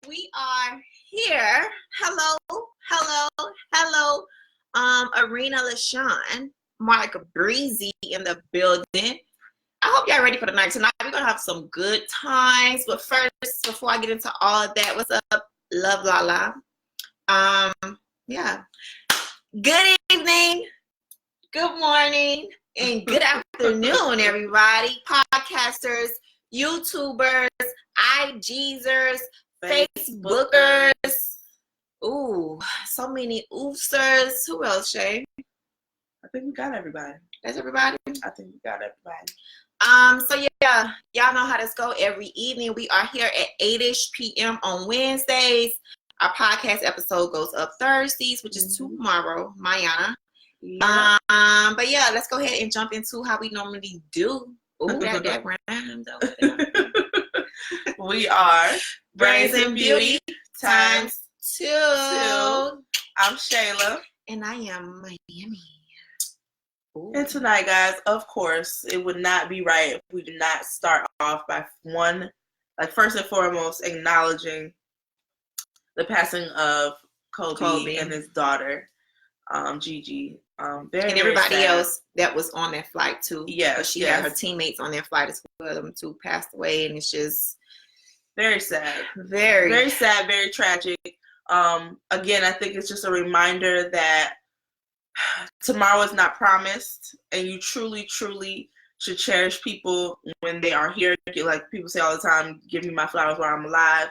We are here. Hello. Arena LaShawn, Monica Breezy in the building. I hope y'all ready for the night. Tonight we're gonna have some good times. But first, before I get into all of that, what's up, Love Lala? Yeah. Good evening, good morning, and good afternoon, everybody. Podcasters, YouTubers, IGzers, Facebookers. Ooh, so many oofsters. Who else, Shay? I think we got everybody. That's everybody? I think we got everybody. So yeah, y'all know how this go. Every evening we are here at 8-ish p.m. on Wednesdays. Our podcast episode goes up Thursdays, which is tomorrow, Gianna. Yeah. But yeah, let's go ahead and jump into how we normally do. Ooh, that rhymed though. We are Brains and Beauty times 2. I'm Shayla. And I am Miami. Ooh. And tonight, guys, of course, it would not be right if we did not start off by first and foremost, acknowledging the passing of Kobe and his daughter, Gigi. And everybody else that was on that flight too. Yeah, she had her teammates on that flight as well. Them two passed away, and it's just very sad. Very sad, very tragic. Again, I think it's just a reminder that tomorrow is not promised, and you truly should cherish people when they are here. Like people say all the time, give me my flowers while I'm alive.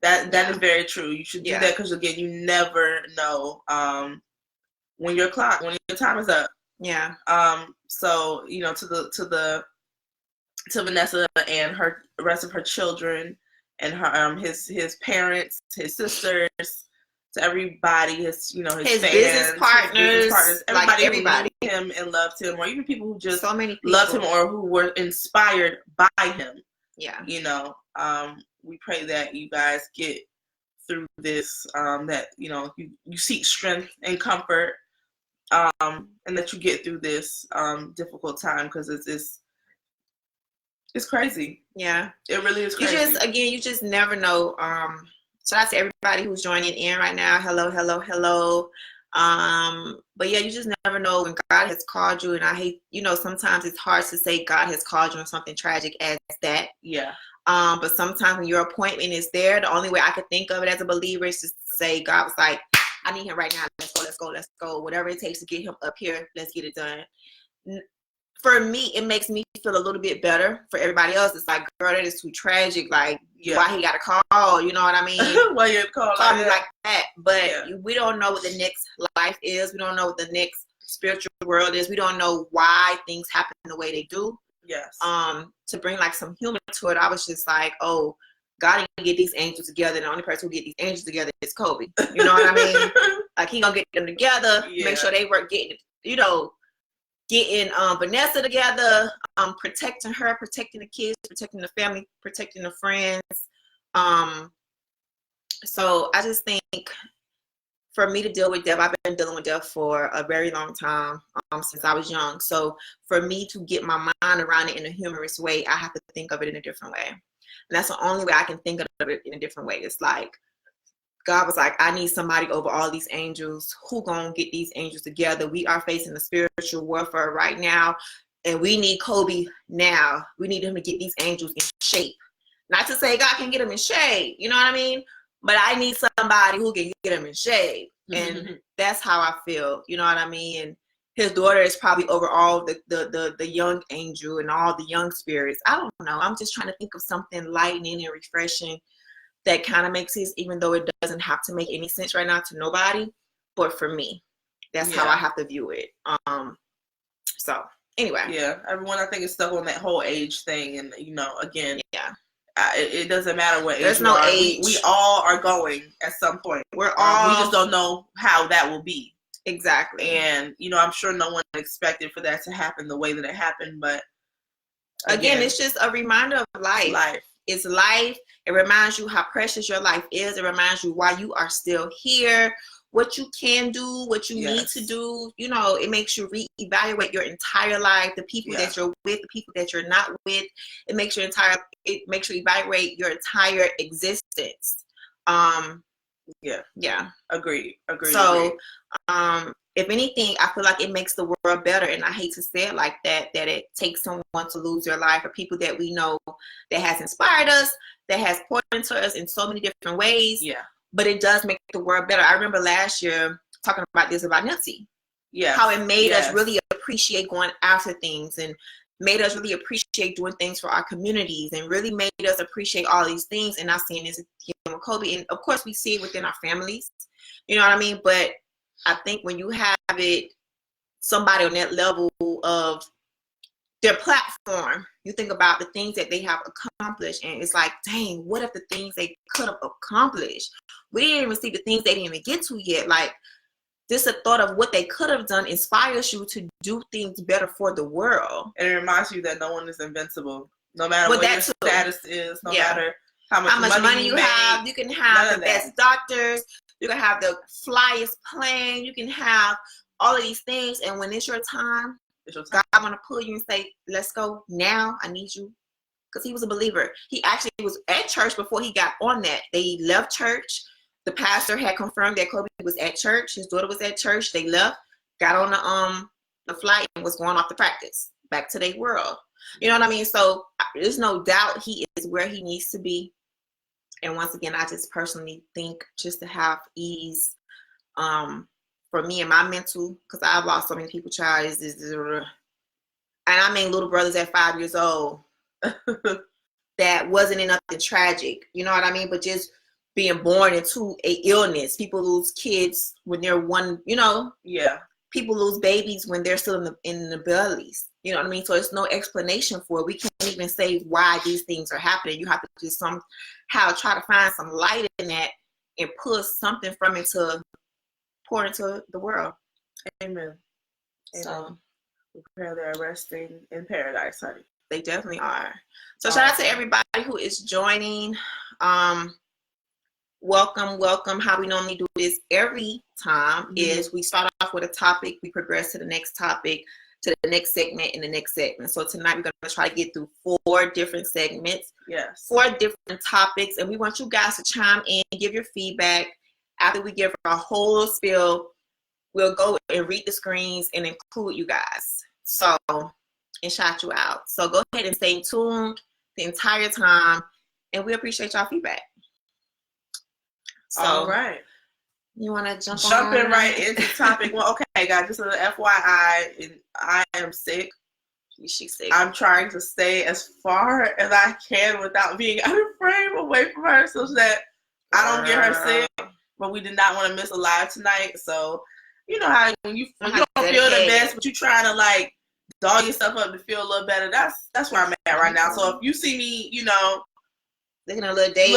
That is very true. You should do that because, again, you never know when your time is up. Yeah. So, you know, to Vanessa and her rest of her children and her his parents, his sisters, to everybody, his fans, business partners, everybody who knew him and loved him, or even people who just loved him or who were inspired by him. Yeah. You know, we pray that you guys get through this, that, you know, you seek strength and comfort, and that you get through this difficult time, because it's crazy. Yeah. It really is crazy. You just never know. Shout out to everybody who's joining in right now. Hello. But yeah, you just never know when God has called you. And I hate, sometimes it's hard to say God has called you on something tragic as that. Yeah. But sometimes when your appointment is there, the only way I could think of it as a believer is just to say, God was like, I need him right now. Let's go. Whatever it takes to get him up here, let's get it done. For me, it makes me feel a little bit better. For everybody else, it's like, girl, that is too tragic. Like, why he got a call? You know what I mean? Why you call me like that? But we don't know what the next life is. We don't know what the next spiritual world is. We don't know why things happen the way they do. Yes. To bring like some humor to it, I was just like, oh, God didn't get these angels together. And the only person who get these angels together is Kobe. You know what I mean? Like, he gonna get them together, make sure they work getting Vanessa together, protecting her, protecting the kids, protecting the family, protecting the friends. So I just think for me to deal with death, I've been dealing with death for a very long time, since I was young. So for me to get my mind around it in a humorous way, I have to think of it in a different way. And that's the only way I can think of it in a different way. It's like, God was like, I need somebody over all these angels. Who gonna get these angels together? We are facing the spiritual warfare right now, and we need Kobe now. We need him to get these angels in shape. Not to say God can get them in shape, you know what I mean? But I need somebody who can get them in shape. And that's how I feel, you know what I mean? And his daughter is probably over all the young angel and all the young spirits. I don't know. I'm just trying to think of something lightening and refreshing that kind of makes sense, even though it doesn't have to make any sense right now to nobody. But for me, that's how I have to view it. So anyway. Yeah, everyone I think is stuck on that whole age thing. And, again, it doesn't matter what age. There's no age. We all are going at some point. We just don't know how that will be. Exactly. And, I'm sure no one expected for that to happen the way that it happened. But again, it's just a reminder of life. It's life. It reminds you how precious your life is. It reminds you why you are still here, what you can do, what you need to do. You know, it makes you reevaluate your entire life, the people that you're with, the people that you're not with. It makes you evaluate your entire existence. Agreed. So if anything, I feel like it makes the world better, and I hate to say it like that it takes someone to lose their life, or people that we know that has inspired us, that has poured into us in so many different ways. But it does make the world better. I remember last year talking about this about Nipsey. How it made us really appreciate going after things, and made us really appreciate doing things for our communities, and really made us appreciate all these things. And I've seen this with Kobe, and of course we see it within our families. You know what I mean? But I think when you have somebody on that level of their platform, you think about the things that they have accomplished, and it's like, dang, what if the things they could have accomplished? We didn't even see the things they didn't even get to yet. Like, just a thought of what they could have done inspires you to do things better for the world. And it reminds you that no one is invincible. No matter what your status is, no matter how much money you have, you can have the best doctors, you can have the flyest plane, you can have all of these things, and when it's your time, God want to pull you and say, let's go now, I need you. Because he was a believer. He actually was at church before he got on that. They left church. The pastor had confirmed that Kobe was at church. His daughter was at church. They left, got on the flight, and was going off to practice, back to their world. You know what I mean? So there's no doubt he is where he needs to be. And once again, I just personally think just to have ease for me and my mental, because I've lost so many people, child, and I mean little brothers at 5 years old that wasn't in nothing tragic, you know what I mean? But just being born into a illness. People lose kids when they're one, you know? People lose babies when they're still in the bellies. You know what I mean? So there's no explanation for it. We can't even say why these things are happening. You have to just somehow try to find some light in that and pull something from it to pour into the world. Amen. So they're resting in paradise, honey. They definitely are. So shout out to everybody who is joining. Welcome. How we normally do this every time is we start off with a topic, we progress to the next topic, to the next segment, and the next segment. So tonight we're going to try to get through 4 different segments, 4 different topics, and we want you guys to chime in, give your feedback. After we give our whole spiel, we'll go and read the screens and include you guys. So, and shout you out. So go ahead and stay tuned the entire time, and we appreciate y'all feedback. So, all right. You want to jump in right into topic 1? Okay, guys, just an FYI, I am sick. She's sick. I'm trying to stay as far as I can without being out of frame away from her so that I don't get her sick. But we did not want to miss a live tonight. So, you know how when you don't feel the best, but you're trying to like dog yourself up to feel a little better. That's where I'm at right now. So if you see me, you know, looking a little days.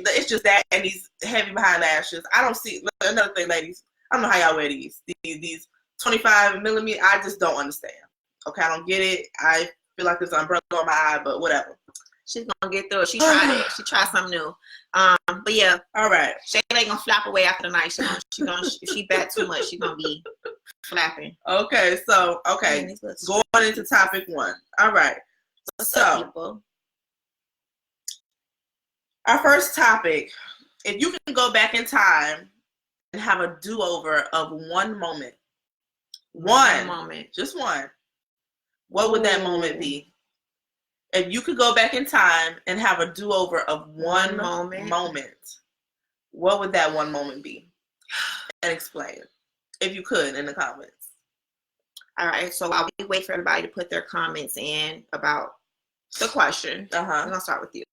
It's just that and these heavy behind lashes. I don't see another thing, ladies. I don't know how y'all wear these 25 millimeter. I just don't understand. Okay, I don't get it. I feel like there's an umbrella on my eye, but whatever. She's gonna get through it. She tried it. She tried something new. But yeah. All right. Shayla ain't gonna flap away after the night. If she bet too much, she's gonna be flapping. Okay, so going into topic 1. All right. So people? Our first topic, if you can go back in time and have a do-over of one moment. One moment. Just one. What would that moment be? If you could go back in time and have a do-over of one moment, what would that one moment be? And explain, if you could, in the comments. All right, so while we wait for everybody to put their comments in about the question, I'm going to start with you.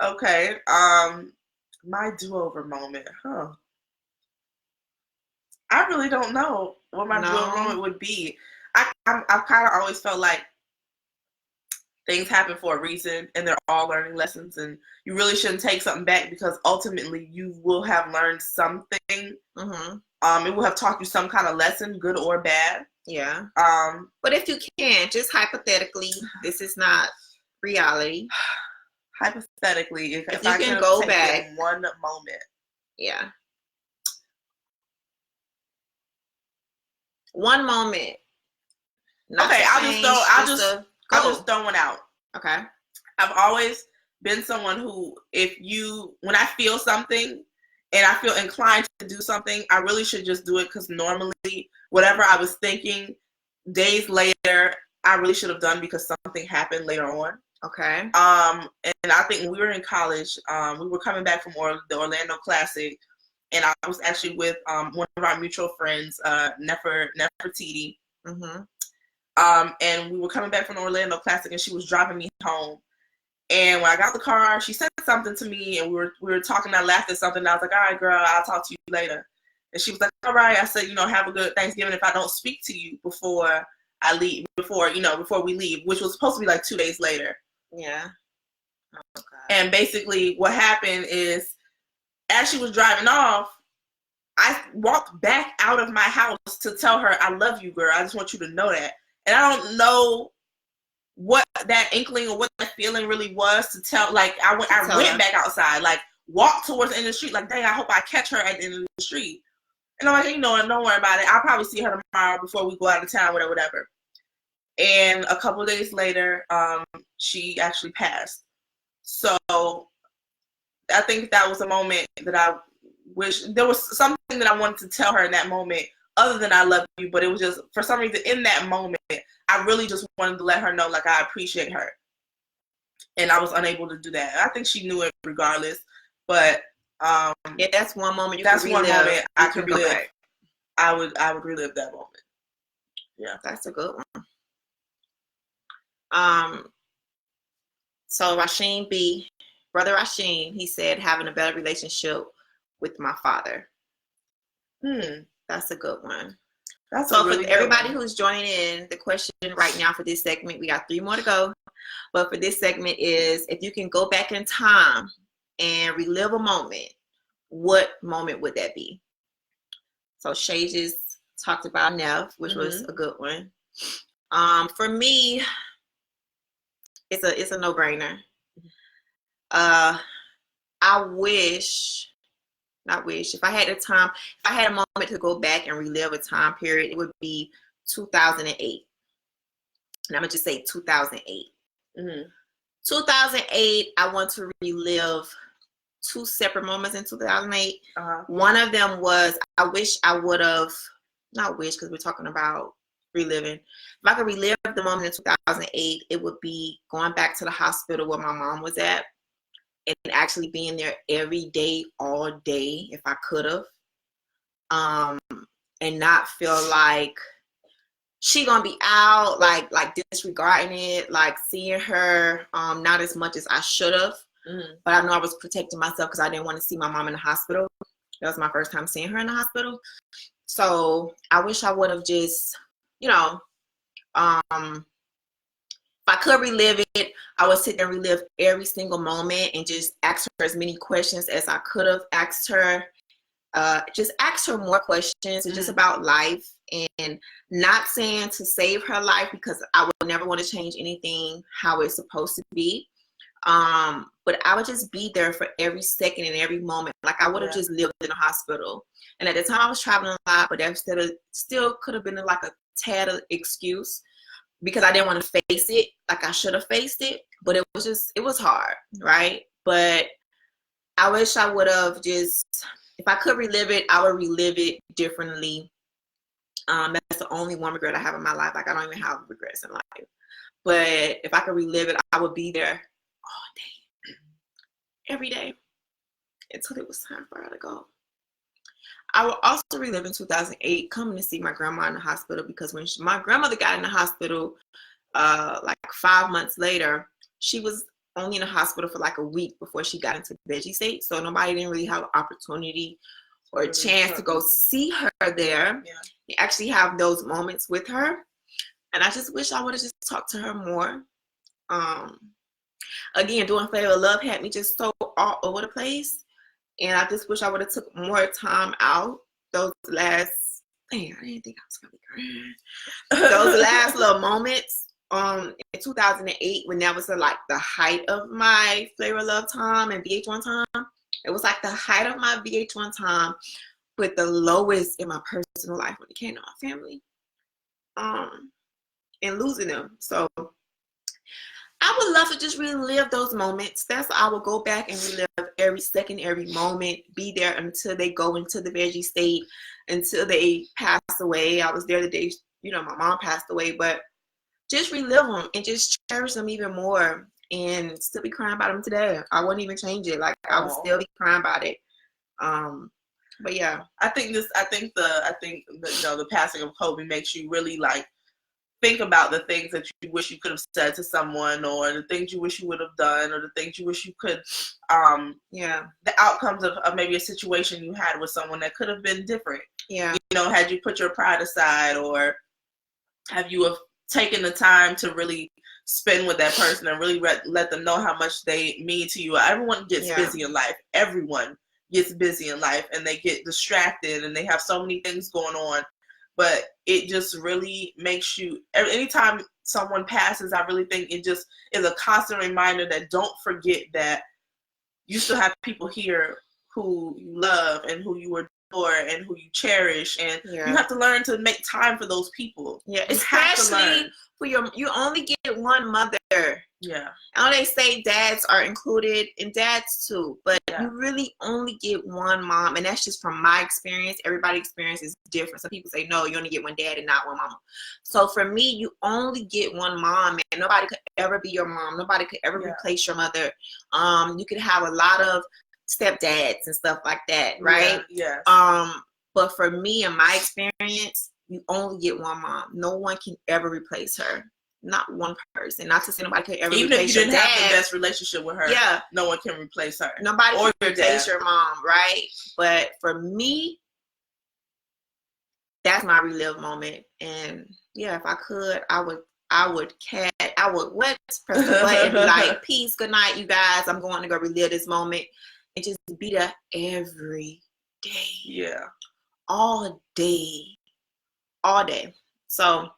Okay, my do-over moment, I really don't know what my do-over moment would be. I've kind of always felt like things happen for a reason, and they're all learning lessons, and you really shouldn't take something back because ultimately you will have learned something. It will have taught you some kind of lesson, good or bad. Yeah. But if you can, just hypothetically, this is not reality. Hypothetically, if you I can go back one moment. Yeah. One moment. Okay, I'll just throw one out. Okay. I've always been someone who, when I feel something and I feel inclined to do something, I really should just do it, because normally whatever I was thinking days later, I really should have done because something happened later on. Okay. And I think when we were in college, we were coming back from the Orlando Classic, and I was actually with one of our mutual friends, Nefertiti. Mm-hmm. And we were coming back from the Orlando Classic, and she was driving me home. And when I got the car, she said something to me, and we were talking. I laughed at something. And I was like, "All right, girl, I'll talk to you later." And she was like, "All right." I said, "Have a good Thanksgiving if I don't speak to you before I leave, before we leave," which was supposed to be like 2 days later. Yeah. Oh, and basically what happened is, as she was driving off, I walked back out of my house to tell her, "I love you, girl. I just want you to know that." And I don't know what that inkling or what that feeling really was to tell. Like, I went back outside, like walked towards the end of the street, like, dang, I hope I catch her at the end of the street. And I'm like, don't worry about it. I'll probably see her tomorrow before we go out of town, whatever. And a couple of days later, she actually passed. So I think that was a moment that I wish there was something that I wanted to tell her in that moment, other than "I love you," but it was just, for some reason in that moment, I really just wanted to let her know, like, I appreciate her. And I was unable to do that. I think she knew it regardless, but yeah, that's one moment I could relive. I would relive that moment. Yeah, that's a good one. So Brother Rasheen, he said, having a better relationship with my father. That's a good one. So for everybody who's joining in, the question right now for this segment, we got 3 more to go. But for this segment is, if you can go back in time and relive a moment, what moment would that be? So Shay just talked about Nev, which was a good one. For me, it's a no-brainer. If I had a moment to go back and relive a time period, it would be 2008. And I'm going to just say 2008. 2008, I want to relive 2 separate moments in 2008. One of them was, I wish I would have, not wish, because we're talking about reliving. If I could relive the moment in 2008, it would be going back to the hospital where my mom was at, and actually being there every day, all day, if I could have, and not feel like she gonna be out, like disregarding it, like seeing her not as much as I should have. But I know I was protecting myself because I didn't want to see my mom in the hospital. That was my first time seeing her in the hospital. So I wish I would have just, if I could relive it, I would sit there and relive every single moment and just ask her as many questions as I could have asked her. Just ask her more questions. It's just about life, and not saying to save her life, because I would never want to change anything how it's supposed to be. But I would just be there for every second and every moment. Like, I would have just lived in a hospital. And at the time I was traveling a lot, but that still could have been like a tad of excuse, because I didn't want to face it like I should have faced it. But it was hard, right? But I wish I would have just, if I could relive it, I would relive it differently. That's the only one regret I have in my life. Like, I don't even have regrets in life. But if I could relive it, I would be there all day, every day, until it was time for her to go. I will also relive in 2008 coming to see my grandma in the hospital, because when my grandmother got in the hospital, like 5 months later, she was only in the hospital for like a week before she got into veggie state. So nobody didn't really have an opportunity or a chance to go see her there. You actually have those moments with her. And I just wish I would have just talked to her more. Again, doing Flavor of Love had me just so all over the place. And I just wish I would have took more time out those last, I didn't think I was going to be crying. Those last little moments in 2008, when that was like the height of my Flavor of Love time and VH1 time. It was like the height of my VH1 time, but the lowest in my personal life when it came to my family. and losing them. So I would love to just relive those moments. That's I would go back and relive every second, every moment, be there until they go into the veggie state, until they pass away. I was there the day, my mom passed away, but just relive them and just cherish them even more and still be crying about them today. I wouldn't even change it. Like I would still be crying about it. But yeah. I think the passing of Kobe makes you really like think about the things that you wish you could have said to someone, or the things you wish you would have done, or the things you wish you could, the outcomes of maybe a situation you had with someone that could have been different. Yeah. Had you put your pride aside, or have you taken the time to really spend with that person and really let them know how much they mean to you. Everyone gets busy in life. Everyone gets busy in life, and they get distracted, and they have so many things going on. But it just really makes you, anytime someone passes, I really think it just is a constant reminder that don't forget that you still have people here who you love and who you adore and who you cherish. And you have to learn to make time for those people. Yeah, especially for you only get one mother. Yeah. I know they say dads are included, and dads too, but you really only get one mom, and that's just from my experience. Everybody's experience is different. Some people say, no, you only get one dad and not one mama. So for me, you only get one mom, and nobody could ever be your mom. Nobody could ever replace your mother. You could have a lot of stepdads and stuff like that, right? Yeah. But for me, in my experience, you only get one mom. No one can ever replace her. Not one person. Not to say nobody could ever even replace your dad. Even if you didn't have the best relationship with her, no one can replace her. Nobody can replace your mom, right? But for me, that's my relive moment. And if I could, I would press the button and be like, peace, good night, you guys. I'm going to go relive this moment and just be there every day. Yeah. All day. So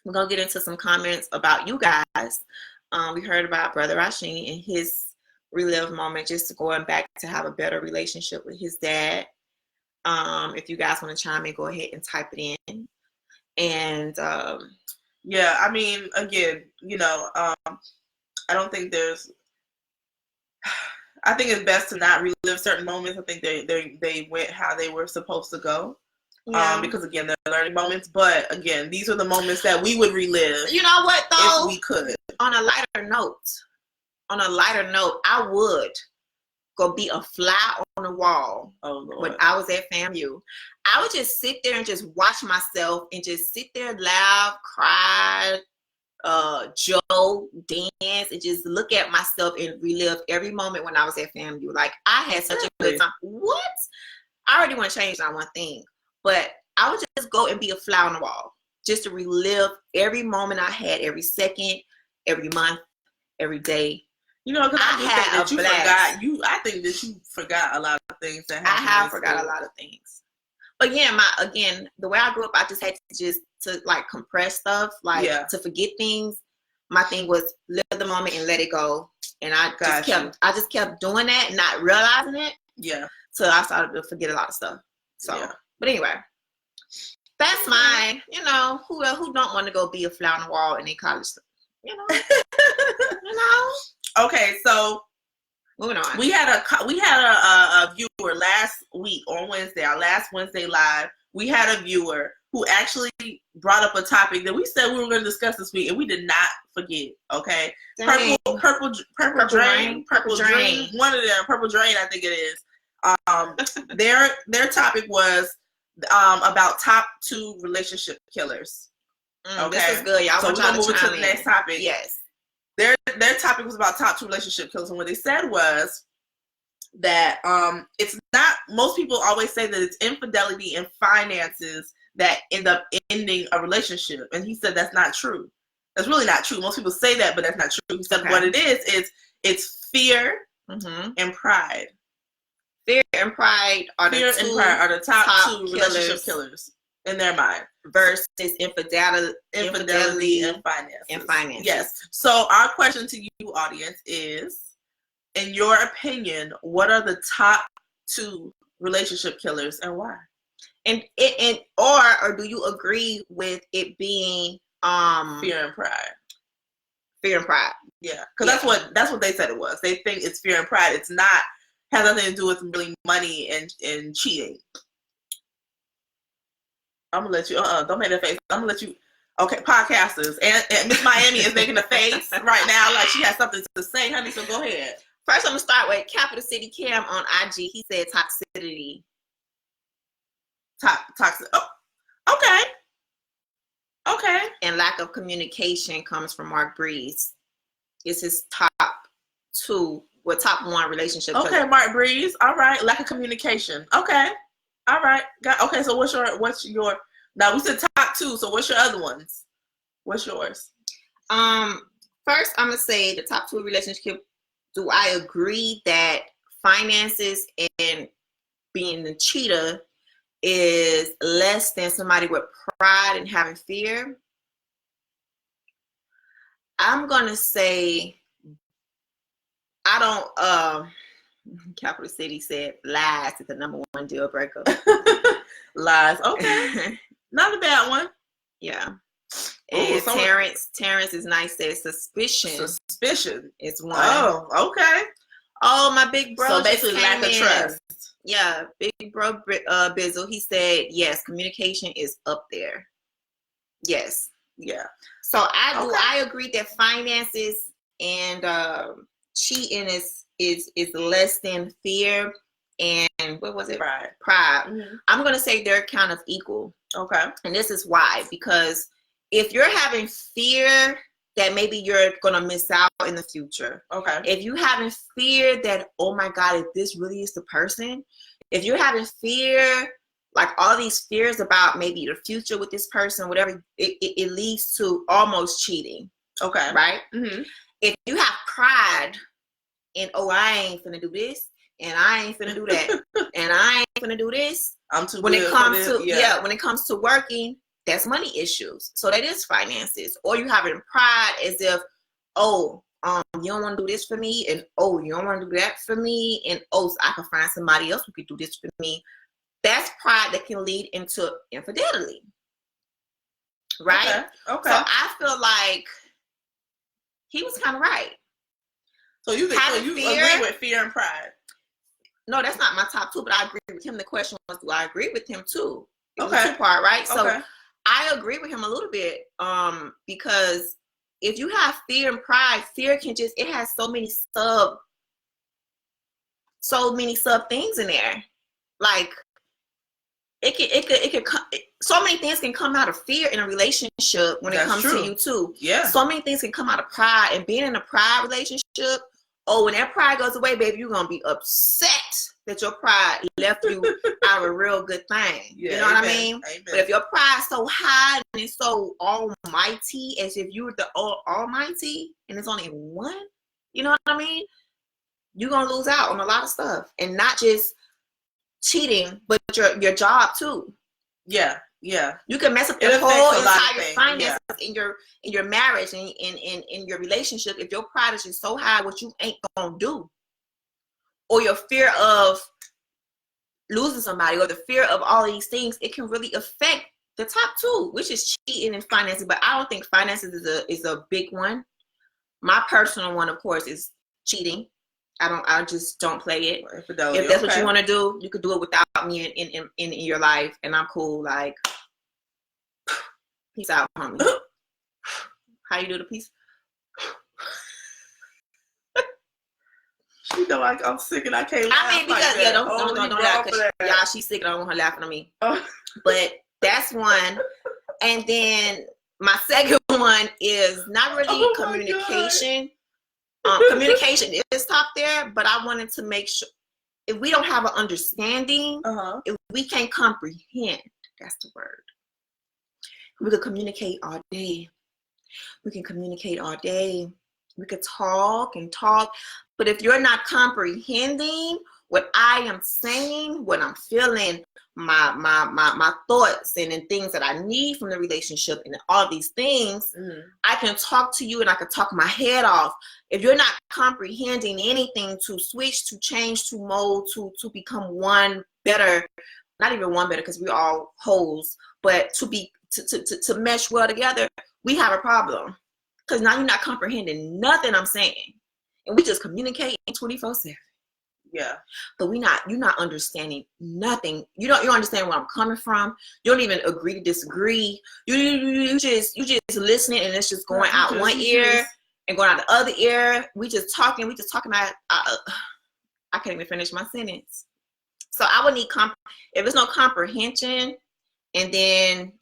we're going to get into some comments about you guys. We heard about Brother Rashini and his relive moment, just going back to have a better relationship with his dad. If you guys want to chime in, go ahead and type it in. And I mean, again, I don't think I think it's best to not relive certain moments. I think they went how they were supposed to go. Because again, they're learning moments. But again, these are the moments that we would relive. You know what though? If we could. On a lighter note, I would go be a fly on the wall. Oh, Lord. When I was at FAMU. I would just sit there and just watch myself and just sit there, laugh, cry, joke, dance, and just look at myself and relive every moment when I was at FAMU. Like, I had such a good time. What? I already want to change that one thing. But I would just go and be a fly on the wall, just to relive every moment I had, every second, every month, every day. Because I think that you forgot a lot of things that happened. I have forgot a lot of things. But the way I grew up, I just had to like compress stuff, to forget things. My thing was live the moment and let it go. And I just kept doing that and not realizing it. Yeah. So I started to forget a lot of stuff. So, but anyway, that's my, who don't want to go be a fly on the wall in their college, Okay, so moving on. We had a viewer last week on Wednesday, our last Wednesday live. We had a viewer who actually brought up a topic that we said we were going to discuss this week, and we did not forget. Okay, purple drain. One of them, purple drain, I think it is. Their topic was about top 2 relationship killers. Okay, this is good, y'all. So we're gonna move to the next topic. Yes. Their topic was about top 2 relationship killers, and what they said was that it's not. Most people always say that it's infidelity and finances that end up ending a relationship, and he said that's not true. That's really not true. Most people say that, but that's not true. He said what it is it's fear and pride. Fear and pride are the top 2 relationship killers in their mind. Versus infidelity and finances. Yes. So our question to you, audience, is, in your opinion, what are the top 2 relationship killers and why? or do you agree with it being fear and pride? Fear and pride. Yeah, because that's what they said it was. They think it's fear and pride. It's not, has nothing to do with really money and cheating. I'm gonna let you. Don't make that face. I'm gonna let you. Okay, podcasters, and Miss Miami is making a face right now like she has something to say, honey. So go ahead. First, I'm gonna start with Capital City Cam on IG. He said toxicity. Toxic. Oh, okay. And lack of communication comes from Mark Breeze. It's his top one relationship. Okay, Mark Breeze. All right, lack of communication. Okay, all right. Okay, so what's your? Now we said top 2. So what's your other ones? What's yours? First, I'm gonna say the top 2 relationship. Do I agree that finances and being the cheater is less than somebody with pride and having fear? I'm gonna say I don't. Capital City said lies is the number 1 deal breaker. Lies. Okay, not a bad one. Yeah. Ooh, And Terrence is nice. Says suspicion. Suspicion is one. Oh, okay. Oh, my big bro. So basically, lack of trust. Yeah, big bro Bizzle. He said yes. Communication is up there. Yes. Yeah. So I agree that finances and cheating is less than fear and what was it? Pride. Mm-hmm. I'm gonna say they're kind of equal. Okay. And this is why, because if you're having fear that maybe you're gonna miss out in the future. Okay. If you having fear that, oh my God, if this really is the person, if you're having fear, like all these fears about maybe the future with this person, whatever, it leads to almost cheating. Okay. Right? Mm-hmm. If you have pride and, oh, I ain't finna do this, and I ain't finna do that, and I ain't finna do this. I'm too when good it comes for this. when it comes to working, that's money issues. So that is finances. Or you having pride as if, oh, you don't want to do this for me, and oh, you don't want to do that for me, and oh, so I can find somebody else who could do this for me. That's pride that can lead into infidelity. Right? Okay. So I feel like he was kind of right. So you agree with fear and pride? No, that's not my top 2, but I agree with him. The question was, do I agree with him too? It was Okay. a 2-part, right? So okay. I agree with him a little bit, because if you have fear and pride, fear can it has so many sub things in there. Like it could so many things can come out of fear in a relationship when it comes to you too. Yeah. So many things can come out of pride, and being in a pride relationship, oh, when that pride goes away, baby, you're gonna be upset that your pride left you out of a real good thing. Yeah, you know what I mean? Amen. But if your pride's so high and it's so almighty, as if you were the almighty, and it's only one, you know what I mean? You're gonna lose out on a lot of stuff, and not just cheating, but your job too. Yeah. You can mess up your whole entire finances in your marriage and in your relationship if your pride is just so high, what you ain't gonna do, or your fear of losing somebody, or the fear of all these things. It can really affect the top 2, which is cheating and finances. But I don't think finances is a big one. My personal one, of course, is cheating. I just don't play it. Infidelity. If that's what you want to do, you could do it without me in your life, and I'm cool. Like, peace out, homie. How you do the peace? She know like I'm sick and I can't laugh. I mean, because like don't laugh, because y'all, she's sick and I don't want her laughing at me. But that's one. And then my second one is not really communication. Communication is top there, but I wanted to make sure, if we don't have an understanding, if we can't comprehend, that's the word. We could communicate all day. We can communicate all day. We could talk and talk, but if you're not comprehending what I am saying, what I'm feeling, my thoughts and things that I need from the relationship and all these things, I can talk to you and I can talk my head off. If you're not comprehending anything to switch, to change, to mold, to become one better not even one better because we all hoes, but to mesh well together, we have a problem. Because now you're not comprehending nothing I'm saying. And we just communicate 24/7. Yeah. But you're not understanding nothing. You don't understand where I'm coming from. You don't even agree to disagree. You just listening, and it's just going out one ear and going out the other ear. We just talking. I can't even finish my sentence. So I would need if there's no comprehension, and then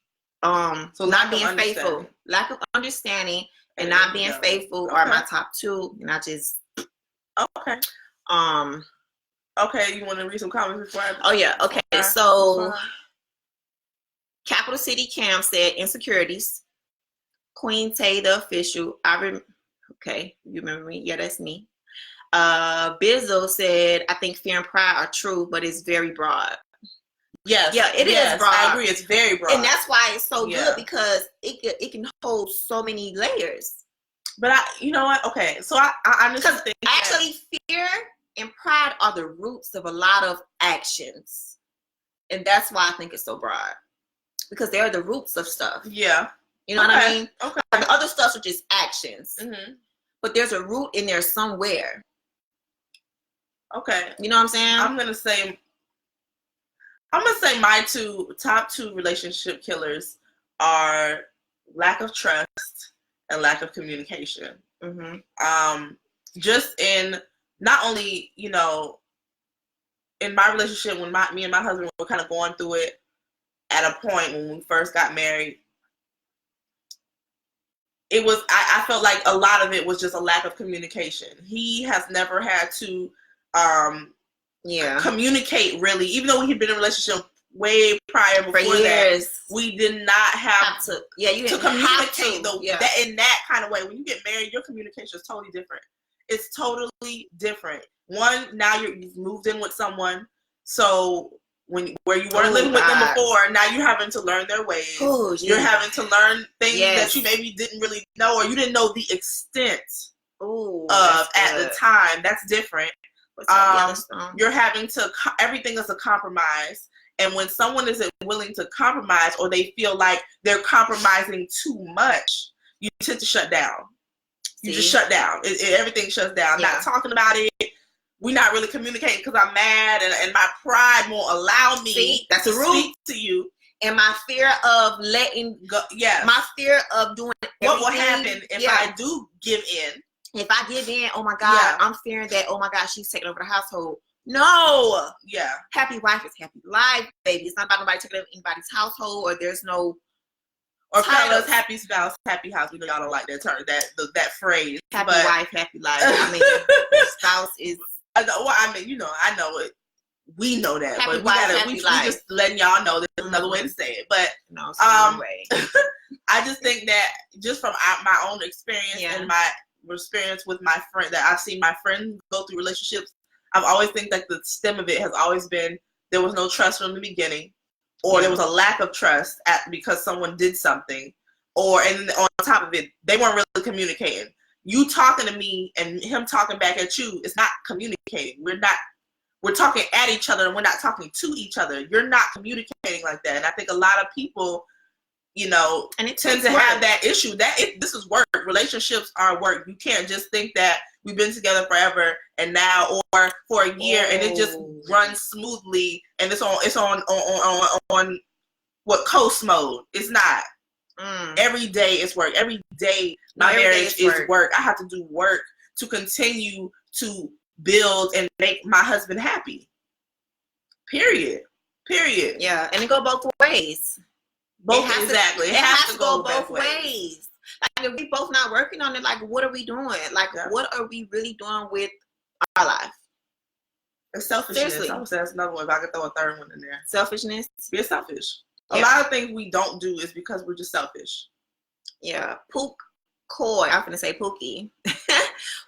so not being faithful, lack of understanding, and not being faithful are my top two. And I just okay. Okay, you want to read some comments before I? Oh yeah. Okay. So Capital City Cam said insecurities. Queen Tay the official. Okay, you remember me? Yeah, that's me. Bizzo said, I think fear and pride are true, but it's very broad. Yes. Yeah, it is broad. I agree. It's very broad. And that's why it's so good, because it can hold so many layers. But you know what? Okay, so I honestly think actually fear and pride are the roots of a lot of actions. And that's why I think it's so broad. Because they're the roots of stuff. Yeah. You know what I mean? Okay. The other stuff are just actions. Mm-hmm. But there's a root in there somewhere. Okay. You know what I'm saying? I'm gonna say my top two relationship killers are lack of trust and lack of communication. Mm-hmm. Just in not only, you know, in my relationship when me and my husband were kind of going through it at a point when we first got married, it was I felt like a lot of it was just a lack of communication. He has never had to communicate really, even though we had been in a relationship way prior before that. We did not have to communicate in that kind of way. When you get married, your communication is totally different. It's totally different. One, now you've moved in with someone, so where you weren't living with them before, now you're having to learn their ways. You're having to learn things that you maybe didn't really know, or you didn't know the extent of at the time. That's different. You're having to, everything is a compromise. And when someone isn't willing to compromise, or they feel like they're compromising too much, you tend to shut down. You just shut down. Everything shuts down. Not talking about it. We're not really communicating because I'm mad, and my pride won't allow me to speak to you. And my fear of letting go. Yeah. My fear of doing what will happen if I do give in. If I give in, oh my God, I'm fearing that, oh my God, she's taking over the household. No. Yeah. Happy wife is happy life, baby. It's not about nobody taking over anybody's household, or there's no. Or fellas, happy spouse, happy house. We know y'all don't like that term, that phrase. Happy wife, happy life. I mean, spouse is. Well, I mean, you know, I know it. We know that, happy but wife, we just letting y'all know there's another way to say it. But no, it's another way. I just think that just from my own experience and my experience with my friend, that I've seen my friends go through relationships, I've always think that the stem of it has always been there was no trust from the beginning, or there was a lack of trust because someone did something, and on top of it, they weren't really communicating. You talking to me and him talking back at you, it's not communicating. We're talking at each other and we're not talking to each other. You're not communicating like that. And I think a lot of people, you know, and it tend to have that issue. This is work. Relationships are work. You can't just think that we've been together forever and now, or for a year, and it just runs smoothly and it's on what coast mode. It's not. Every day is work. Every day my marriage is work. I have to do work to continue to build and make my husband happy. Period. Yeah, and it go both ways. Exactly. It has to go both ways. Like, if we both not working on it, like, what are we doing? Like, what are we really doing with our life? It's selfishness. Seriously. I would say that's another one. If I could throw a third one in there. Selfishness. Being selfish. A lot of things we don't do is because we're just selfish. Yeah. Pook Coy. I'm gonna say Pookie.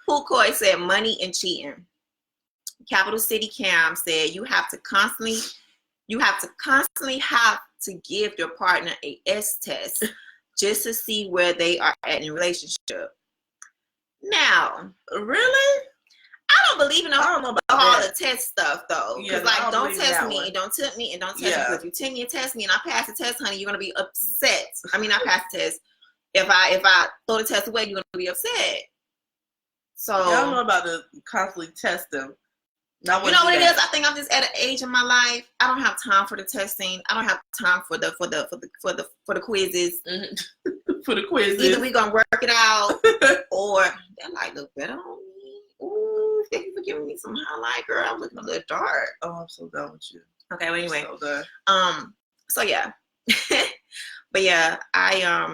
Pook Coy said money and cheating. Capital City Cam said you have to constantly have to give your partner a S test just to see where they are at in a relationship. Now, really? I don't believe in I don't know about all that. the test stuff though. Yeah, Because no, I like, don't don't believe test that me one. and don't tip me and don't test me. Yeah. Because if you tip me and test me and I pass the test, honey, you're gonna be upset. I mean, I pass the test. If I throw the test away, you're gonna be upset. So Yeah, I don't know about to constantly test them. you know what it is? I think I'm just at an age in my life. I don't have time for the testing. I don't have time for the quizzes. Mm-hmm. For the quizzes. Either we gonna work it out or they're like, look better on me. Ooh, thank you for giving me some highlight, girl. I'm looking a little dark. Oh, I'm so done with you. Okay, well anyway. So done. So yeah. But yeah, I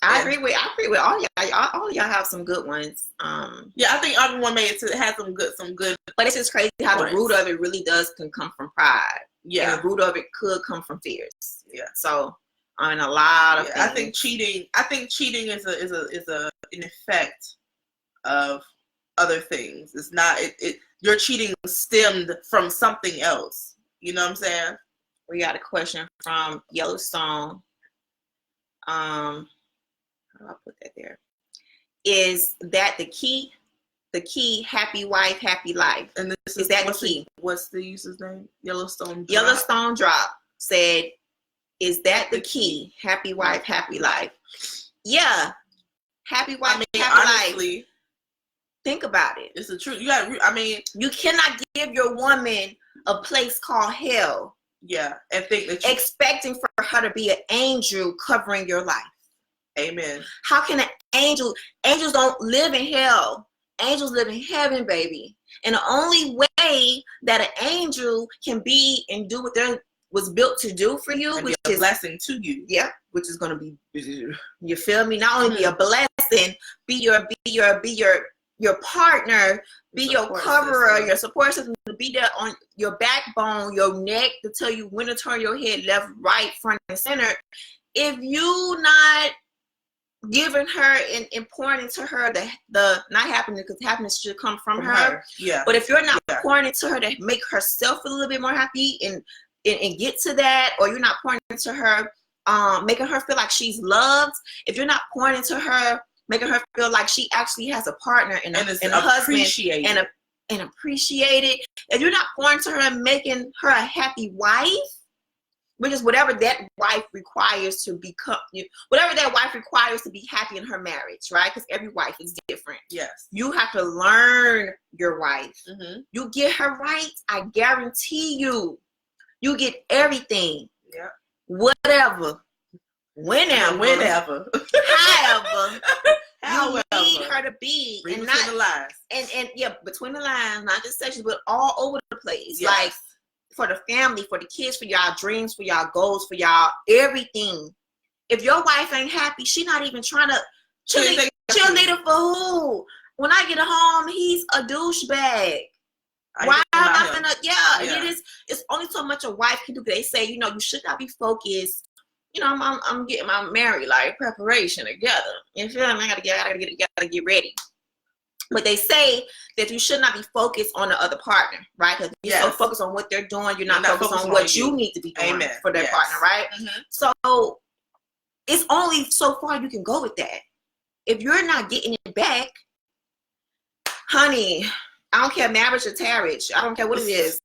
agree with all y'all. All y'all have some good ones. Yeah, I think everyone had some good. But it's just crazy how points. the root of it really can come from pride. Yeah, And the root of it could come from fears. Yeah. So in a lot of things. I think cheating is an effect of other things. It's not your cheating stemmed from something else. You know what I'm saying? We got a question from Yellowstone. How do I put that there? Is that the key? The key, happy wife, happy life. And this is that the key? What's the user's name? Yellowstone Drop. Yellowstone Drop said, is that the key? Happy wife, happy life. Yeah. Happy wife, happy honestly, life. Think about it. It's the truth. You cannot give your woman a place called hell. Yeah. And think that expecting for her to be an angel covering your life. Amen. How can angels don't live in hell. Angels live in heaven, baby. And the only way that an angel can be and do what they was built to do for you, which is a is blessing to you. Yeah, which is gonna be, you feel me? Not only be a blessing, be your partner, be your coverer, system. your support system, to be there on your backbone, your neck, to tell you when to turn your head left, right, front, and center. If you not giving her and pouring into her the not happiness, because happiness should come from her. Yeah. But if you're not pouring into her to make herself a little bit more happy and get to that, or you're not pouring into her, making her feel like she's loved. If you're not pouring into her, making her feel like she actually has a partner and a husband and appreciated. If you're not pouring into her and making her a happy wife, which is whatever that wife requires to become, whatever that wife requires to be happy in her marriage, right? Because every wife is different. Yes. You have to learn your wife. Mm-hmm. You get her right, I guarantee you get everything. Yeah. Whatever. Whenever. However. You need her to be. Read between the lines. And yeah, between the lines, not just sexually, but all over the place. Yes. Like, for the family, for the kids, for y'all dreams, for y'all goals, for y'all everything. If your wife ain't happy, she not even trying to cheerleader for who? When I get home, he's a douchebag. Why am I gonna? Yeah. It's only so much a wife can do. They say, you should not be focused. I'm getting my married life preparation together. You feel me? I gotta get ready. But they say that you should not be focused on the other partner, right? Because you're so focused on what they're doing, you're not focused on what you need to be doing for their partner, right? Mm-hmm. So it's only so far you can go with that. If you're not getting it back, honey, I don't care, marriage or tarriage. I don't care what it is.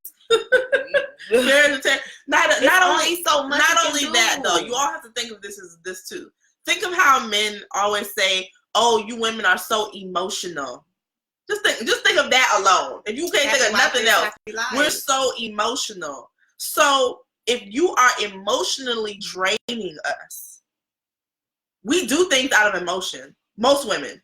Not only that though, you all have to think of this too. Think of how men always say, "Oh, you women are so emotional." Just think of that alone. If you can't think of nothing else, we're so emotional. So if you are emotionally draining us, we do things out of emotion. Most women.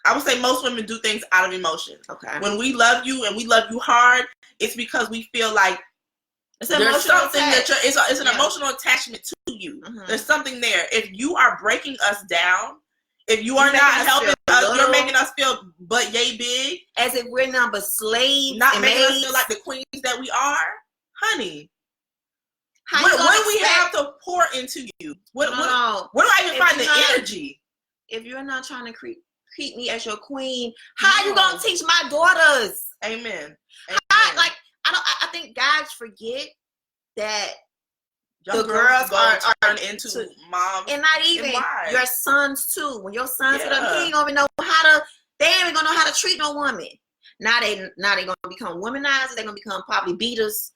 I would say most women do things out of emotion. Okay. When we love you and we love you hard, it's because we feel like there's something it's an emotional attachment to you. Mm-hmm. There's something there. If you are breaking us down, if you are not helping us, you're making us feel but yay big. As if we're number slaves. Not making us feel like the queens that we are. Honey. What do we have to pour into you? Where do I even find the energy? If you're not trying to treat me as your queen, how are you gonna teach my daughters? Amen. I think guys forget that the girls are turned into moms, and not even your sons too. When your sons are them, he ain't even know they ain't even gonna know how to treat no woman. Now they gonna become womanizers. They're gonna become probably beaters,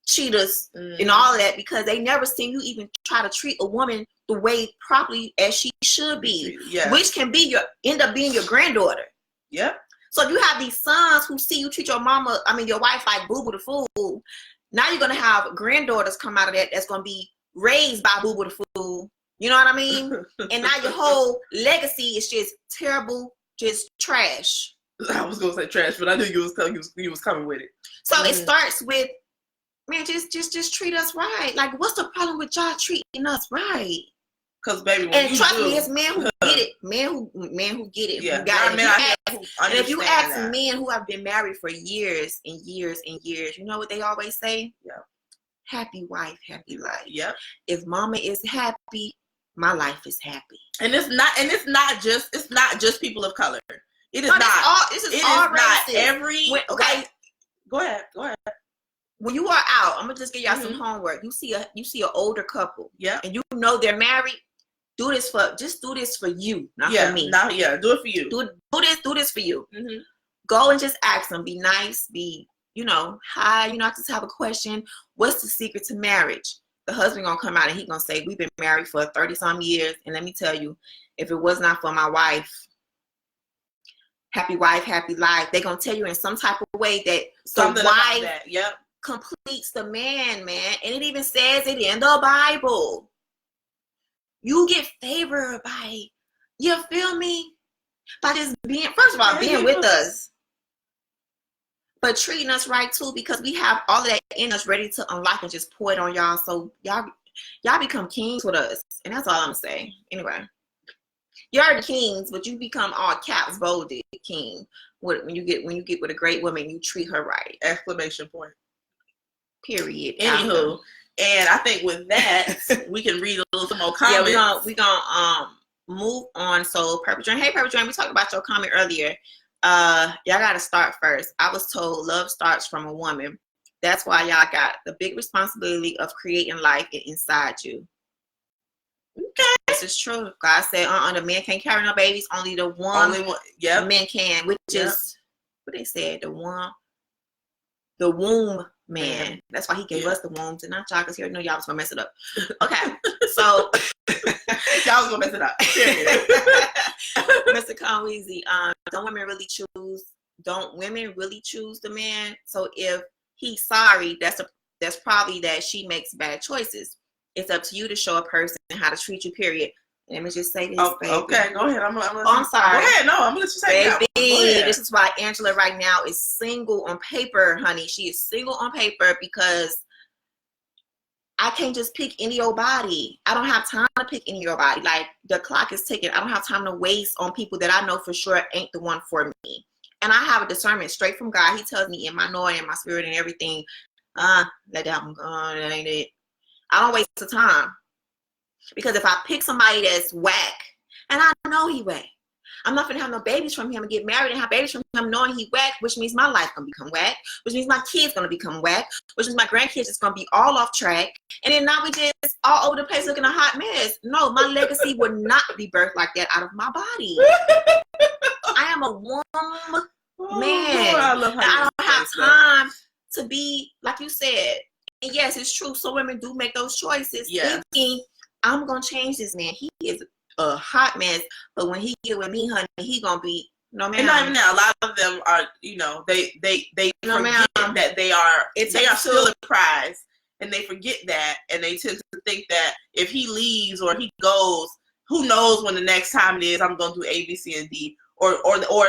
cheaters, and all of that because they never seen you even try to treat a woman the way properly as she should be, which can be end up being your granddaughter. Yep. So if you have these sons who see you treat your wife like Boo Boo the Fool, now you're gonna have granddaughters come out of that that's gonna be raised by Boo Boo the Fool. You know what I mean? And now your whole legacy is just terrible, just trash. I was gonna say trash, but I knew you was coming with it. So it starts with, man, just treat us right. Like, what's the problem with y'all treating us right? Because baby, and trust me, it's men who get it, men who get it. Yeah, and if you ask men who have been married for years and years and years, you know what they always say? Yeah. Happy wife, happy life. Yep. If mama is happy, my life is happy. And it's not just people of color. It is but not. This is it all is racist. Not every. Okay. Go ahead. When you are out, I'm gonna just give y'all some homework. You see an older couple. Yeah. And you know they're married. Do this for you, not for me. Do it for you. Do this for you. Mm-hmm. Go and just ask them. Be nice. Be, hi. I just have a question. What's the secret to marriage? The husband gonna come out and he gonna say, we've been married for 30-some years, and let me tell you, if it was not for my wife, happy life. They gonna tell you in some type of way that something the wife about that. Yep. completes the man, and it even says it in the Bible. You get favored by, you feel me? By just being, first of all, being with us, but treating us right too, because we have all of that in us ready to unlock and just pour it on y'all. So y'all become kings with us, and that's all I'm saying. Anyway, you're the kings, but you become all caps bolded king. When you get with a great woman, you treat her right. Exclamation point. Period. Anywho. And I think with that, we can read a little more comments. Yeah, we're gonna move on. So Purple Dream, hey Purple Dream, we talked about your comment earlier. Y'all gotta start first. I was told love starts from a woman. That's why y'all got the big responsibility of creating life inside you. Okay, this is true. God said, the man can't carry no babies. Only the one. Yep. Men can, which is what they said. The womb man. That's why he gave us the womb to not y'all, because he already know y'all was gonna mess it up. Okay, so y'all was gonna mess it up. Mr. Conweezy, don't women really choose the man? So if he's sorry, that's probably that she makes bad choices. It's up to you to show a person how to treat you, period. Let me just say this, baby. Okay, go ahead. I'm sorry. Go ahead. No, I'm gonna let you say it. Baby, this is why Angela right now is single on paper, honey. She is single on paper because I can't just pick any old body. I don't have time to pick any old body. Like, the clock is ticking. I don't have time to waste on people that I know for sure ain't the one for me. And I have a discernment straight from God. He tells me in my knowing, in my spirit, and everything, let that one go. That ain't it. I don't waste the time. Because if I pick somebody that's whack, and I know he whack, I'm not gonna have no babies from him and get married and have babies from him knowing he whack, which means my life gonna become whack, which means my kids gonna become whack, which means my grandkids is gonna be all off track, and then now we just all over the place looking a hot mess. No, my legacy would not be birthed like that out of my body. I am a womb man. I love how I don't have time to be, like you said. And yes, it's true. So women do make those choices, thinking, I'm gonna change this man. He is a hot mess, but when he get with me, honey, he gonna be no man. And not even now, a lot of them are, they no, forget that they are still a prize, and they forget that, and they tend to think that if he leaves or he goes, who knows when the next time it is I'm gonna do A, B, C, and D, or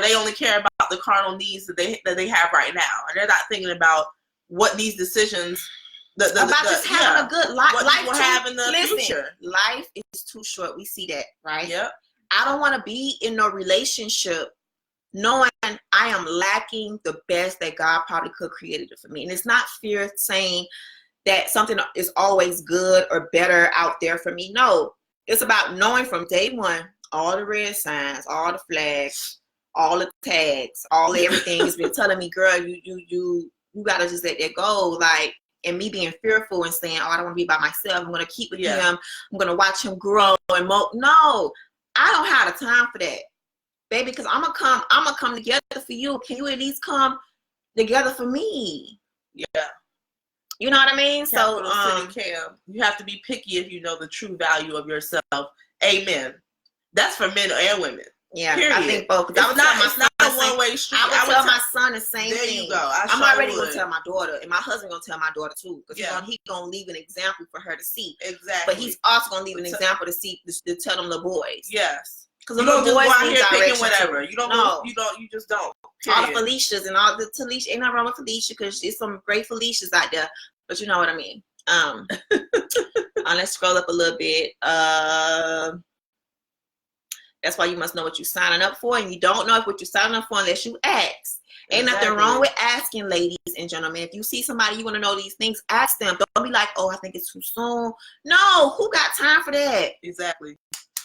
they only care about the carnal needs that they have right now, and they're not thinking about what these decisions. Just having a good life. What will have in the future. Life is too short. We see that, right? Yep. I don't want to be in no relationship knowing I am lacking the best that God probably could create it for me. And it's not fear saying that something is always good or better out there for me. No, it's about knowing from day one all the red signs, all the flags, all the tags, everything has been telling me, girl, you gotta just let that go. Like. And me being fearful and saying, I don't want to be by myself. I'm going to keep with him. I'm going to watch him grow and no, I don't have the time for that, baby. Because I'm gonna come together for you. Can you at least come together for me. Yeah. You know what I mean? Capital So City Cam. You have to be picky if you know the true value of yourself. Amen. That's for men and women. yeah, Period. I think both. It's not a one-way street. I would tell my son the same there thing. There you go. I'm already gonna tell my daughter, and my husband gonna tell my daughter too, because he's gonna leave an example for her to see. Exactly. But he's also gonna leave an example to see to tell them the boys. Yes. Because the little boys go out here thinking whatever. You don't. No. You just don't. Period. All the Felicias and all the Talisha. Ain't nothing wrong with Felicia, because there's some great Felicias out there. But you know what I mean. Let's scroll up a little bit. That's why you must know what you're signing up for, and you don't know what you're signing up for unless you ask. Ain't nothing wrong with asking, ladies and gentlemen. If you see somebody you want to know these things, ask them. Don't be like, oh, I think it's too soon. No, who got time for that? Exactly.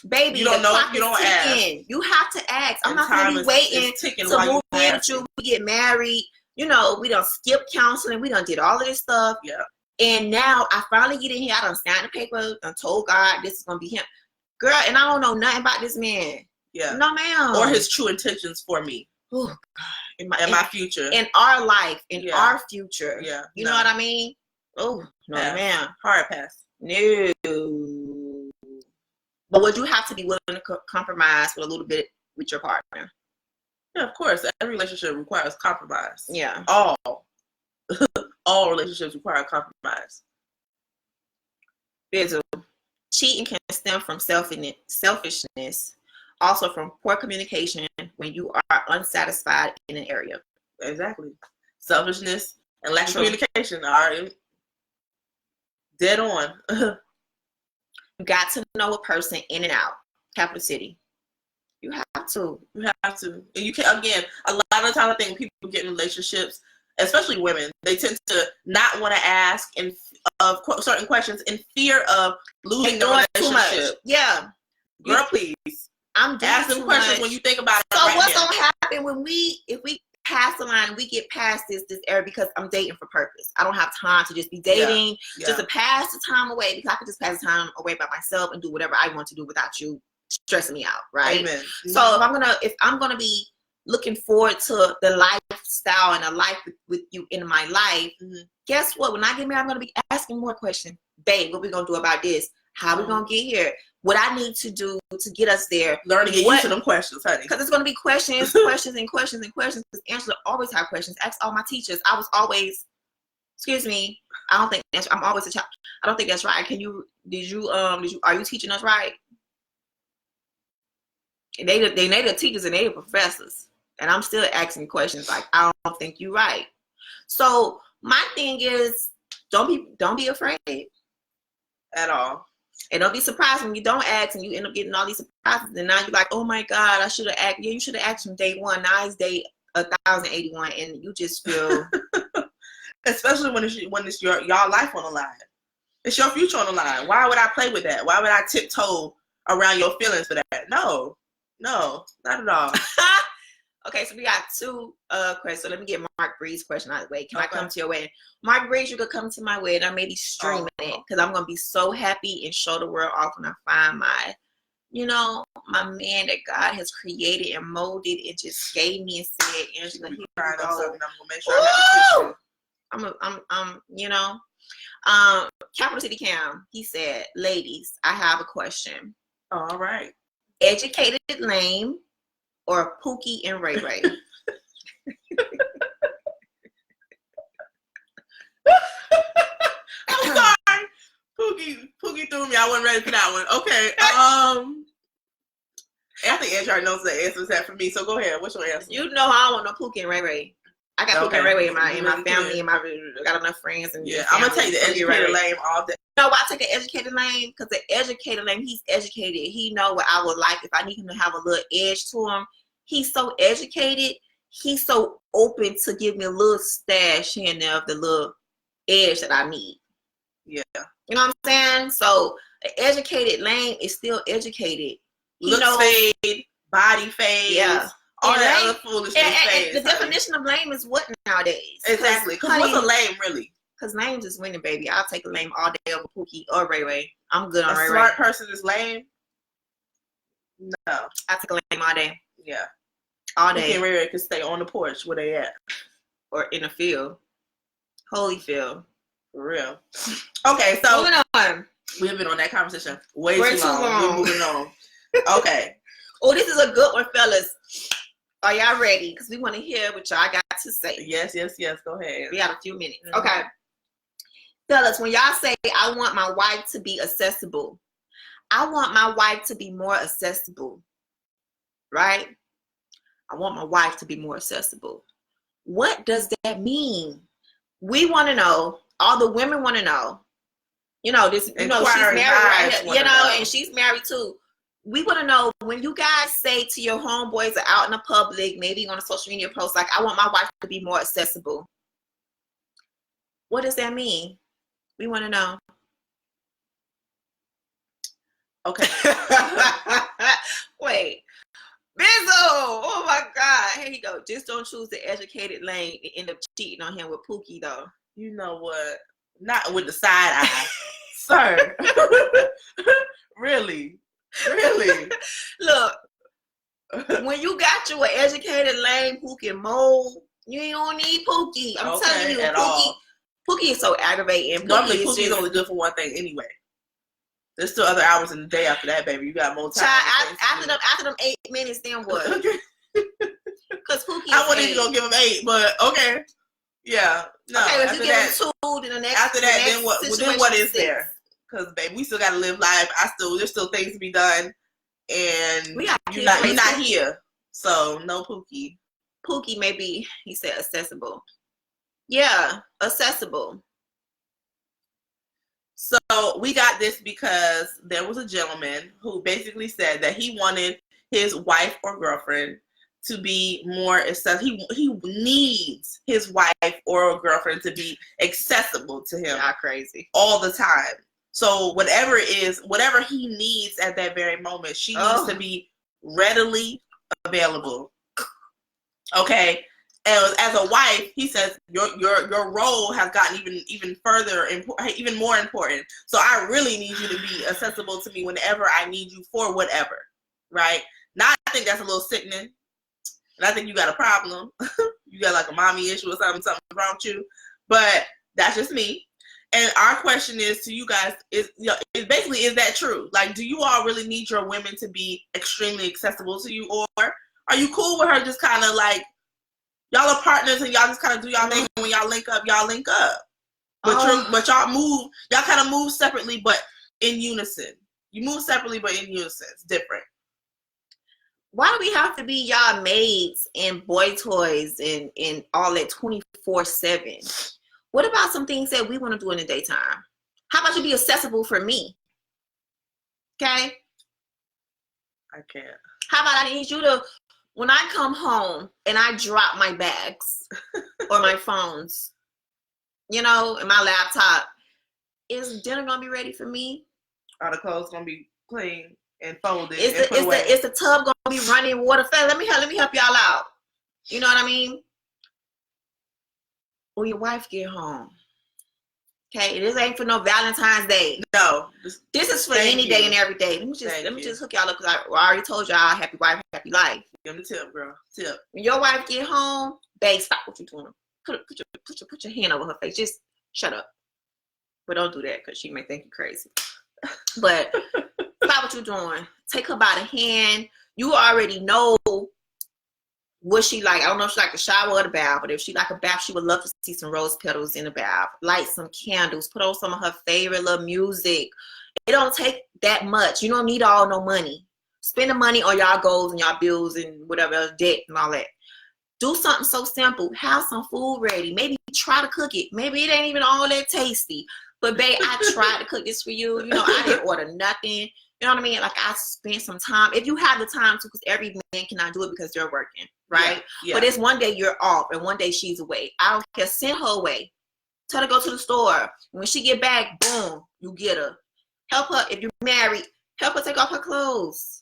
Baby, you don't know if you don't ask. You have to ask. I'm not going to be waiting to move in with you. We get married. You know, we done skip counseling. We done did all of this stuff. Yeah. And now I finally get in here. I done signed the paper. I told God this is going to be him. Girl, and I don't know nothing about this man. Yeah. No, ma'am. Or his true intentions for me. Oh, God. In my future. In our life. In our future. Yeah. You know what I mean? Oh, no, ma'am. Hard pass. No. But would you have to be willing to compromise with a little bit with your partner? Yeah, of course. Every relationship requires compromise. Yeah. All relationships require compromise. Cheating can stem from selfishness, also from poor communication when you are unsatisfied in an area. Exactly. Selfishness and lack of communication are dead on. You got to know a person in and out. Capital City. You have to. You have to. And you can, again, a lot of the time I think when people get in relationships, especially women, they tend to not want to ask certain questions in fear of losing the relationship. Too much. Yeah. Girl, please. I'm ask them questions when you think about it. So what's gonna happen if we pass the line and we get past this era, because I'm dating for purpose. I don't have time to just be dating just to pass the time away, because I could just pass the time away by myself and do whatever I want to do without you stressing me out, right? Amen. So if I'm gonna be looking forward to the lifestyle and a life with you in my life, guess what? When I get married, I'm gonna be asking more questions. Babe, what we gonna do about this? How we gonna get here? What I need to do to get us there? Learn to get used to them questions, honey. Because it's gonna be questions, questions, and questions, and questions. Because Angela always have questions. Ask all my teachers. I was always, excuse me. I don't think I'm always a child. I don't think that's right. Are you teaching us right? And they the teachers and they the professors, and I'm still asking questions like, I don't think you're right. So my thing is, don't be afraid at all. And don't be surprised when you don't ask and you end up getting all these surprises. And now you're like, oh my God, I should have asked. Yeah, you should have asked from day one. Now it's day 1081, and you just feel. Especially when it's y'all life on the line. It's your future on the line. Why would I play with that? Why would I tiptoe around your feelings for that? No, not at all. Okay, so we got two questions. So let me get Mark Bree's question out of the way. Can I come to your wedding? Mark Breeze, you could come to my wedding. I may be streaming it because I'm going to be so happy and show the world off when I find my man that God has created and molded and just gave me and said, Angela, here you go. I'm going to make sure I have a Capital City Cam, he said, ladies, I have a question. All right. Educated lame or Pookie and Ray Ray? I'm sorry. Pookie threw me. I wasn't ready for that one. Okay. I think Andrew already knows the answer to that for me. So go ahead. What's your answer? You know I don't want no Pookie and Ray Ray. I got Pookie and Ray Ray in my family, and I got enough friends. And I'm gonna take the educated lame all day. No, I take an educated lame because the educated lame, he's educated. He know what I would like if I need him to have a little edge to him. He's so educated. He's so open to give me a little stash here and there of the little edge that I need. Yeah. You know what I'm saying? So an educated lame is still educated. Looks fade, body fade. Yeah. All that other foolishness fades. The definition of lame is what nowadays? Exactly. Because what's a lame really? Because lame's is winning, baby. I'll take a lame all day over Pookie or Ray Ray. I'm good on Ray Ray. A smart person is lame? No. I take a lame all day. Yeah. All day. Pookie and Ray Ray can stay on the porch where they at. or in a field. Holyfield. For real. Okay, so moving on. We have been on that conversation way We're too long. We're moving on. Okay. Oh, this is a good one, fellas. Are y'all ready? Because we want to hear what y'all got to say. Yes. Go ahead. We got a few minutes. Mm-hmm. Okay. Fellas, when y'all say, I want my wife to be accessible, I want my wife to be more accessible. Right? I want my wife to be more accessible. What does that mean? We want to know. All the women want to know. You know, this. You know, she's married right here. You know, and she's married too. We want to know, when you guys say to your homeboys are out in the public, maybe on a social media post, like, I want my wife to be more accessible. What does that mean? We want to know. Okay. Wait. Bizzo! Oh my God. Here you go. Just don't choose the educated lane and end up cheating on him with Pookie, though. You know what? Not with the side eye. Sir. Really? Look, when you got you an educated lane who can mold, you don't need Pookie. I'm telling you, Pookie is so aggravating. Normally, Pookie's only good for one thing anyway. There's still other hours in the day after that, baby. You got more time. Child, after them 8 minutes, then what? Because Pookie is I wasn't even gonna give him 8, but okay. Yeah. No. Okay, if you give him 2, then the next. After that, then what? Then what is 6. there? Because baby, we still gotta live life. There's still things to be done, and you're not here. So no Pookie. Pookie maybe he said accessible. Yeah, accessible. So we got this because there was a gentleman who basically said that he wanted his wife or girlfriend to be more accessible. He needs his wife or girlfriend to be accessible to him. Not crazy. All the time. So whatever he needs at that very moment, she needs to be readily available. Okay. And as a wife, he says your role has gotten even more important. So I really need you to be accessible to me whenever I need you for whatever, right? Now I think that's a little sickening, and I think you got a problem. You got like a mommy issue or something wrong with you. But that's just me. And our question is to you guys: is that true? Like, do you all really need your women to be extremely accessible to you, or are you cool with her just kind of like? Y'all are partners and y'all just kind of do y'all thing. When y'all link up. But y'all kind of move separately, but in unison. You move separately, but in unison. It's different. Why do we have to be y'all maids and boy toys and all that 24/7? What about some things that we want to do in the daytime? How about you be accessible for me? Okay? I can't. How about I need you to, when I come home and I drop my bags or my phones, and my laptop, is dinner gonna be ready for me? Are the clothes gonna be clean and folded? Is the tub gonna be running water? Let me help y'all out. You know what I mean? When your wife get home, okay, this ain't for no Valentine's Day. No, this is for any day and every day. Let me just hook y'all up because I already told y'all happy wife, happy life. Give me the tip, girl. Tip. When your wife get home, babe, stop what you're doing. Put your hand over her face. Just shut up. But don't do that because she may think you crazy. But stop what you're doing. Take her by the hand. You already know what she like. I don't know if she like the shower or the bath, but if she like a bath, she would love to see some rose petals in the bath. Light some candles. Put on some of her favorite little music. It don't take that much. You don't need all no money. Spend the money on y'all goals and y'all bills and whatever else, debt and all that. Do something so simple. Have some food ready. Maybe try to cook it. Maybe it ain't even all that tasty. But babe, I tried to cook this for you. I didn't order nothing. You know what I mean? Like, I spent some time. If you have the time to, because every man cannot do it because they're working, right? Yeah. But it's one day you're off and one day she's away. I don't care. Send her away. Tell her to go to the store. When she get back, boom, you get her. Help her. If you're married, help her take off her clothes.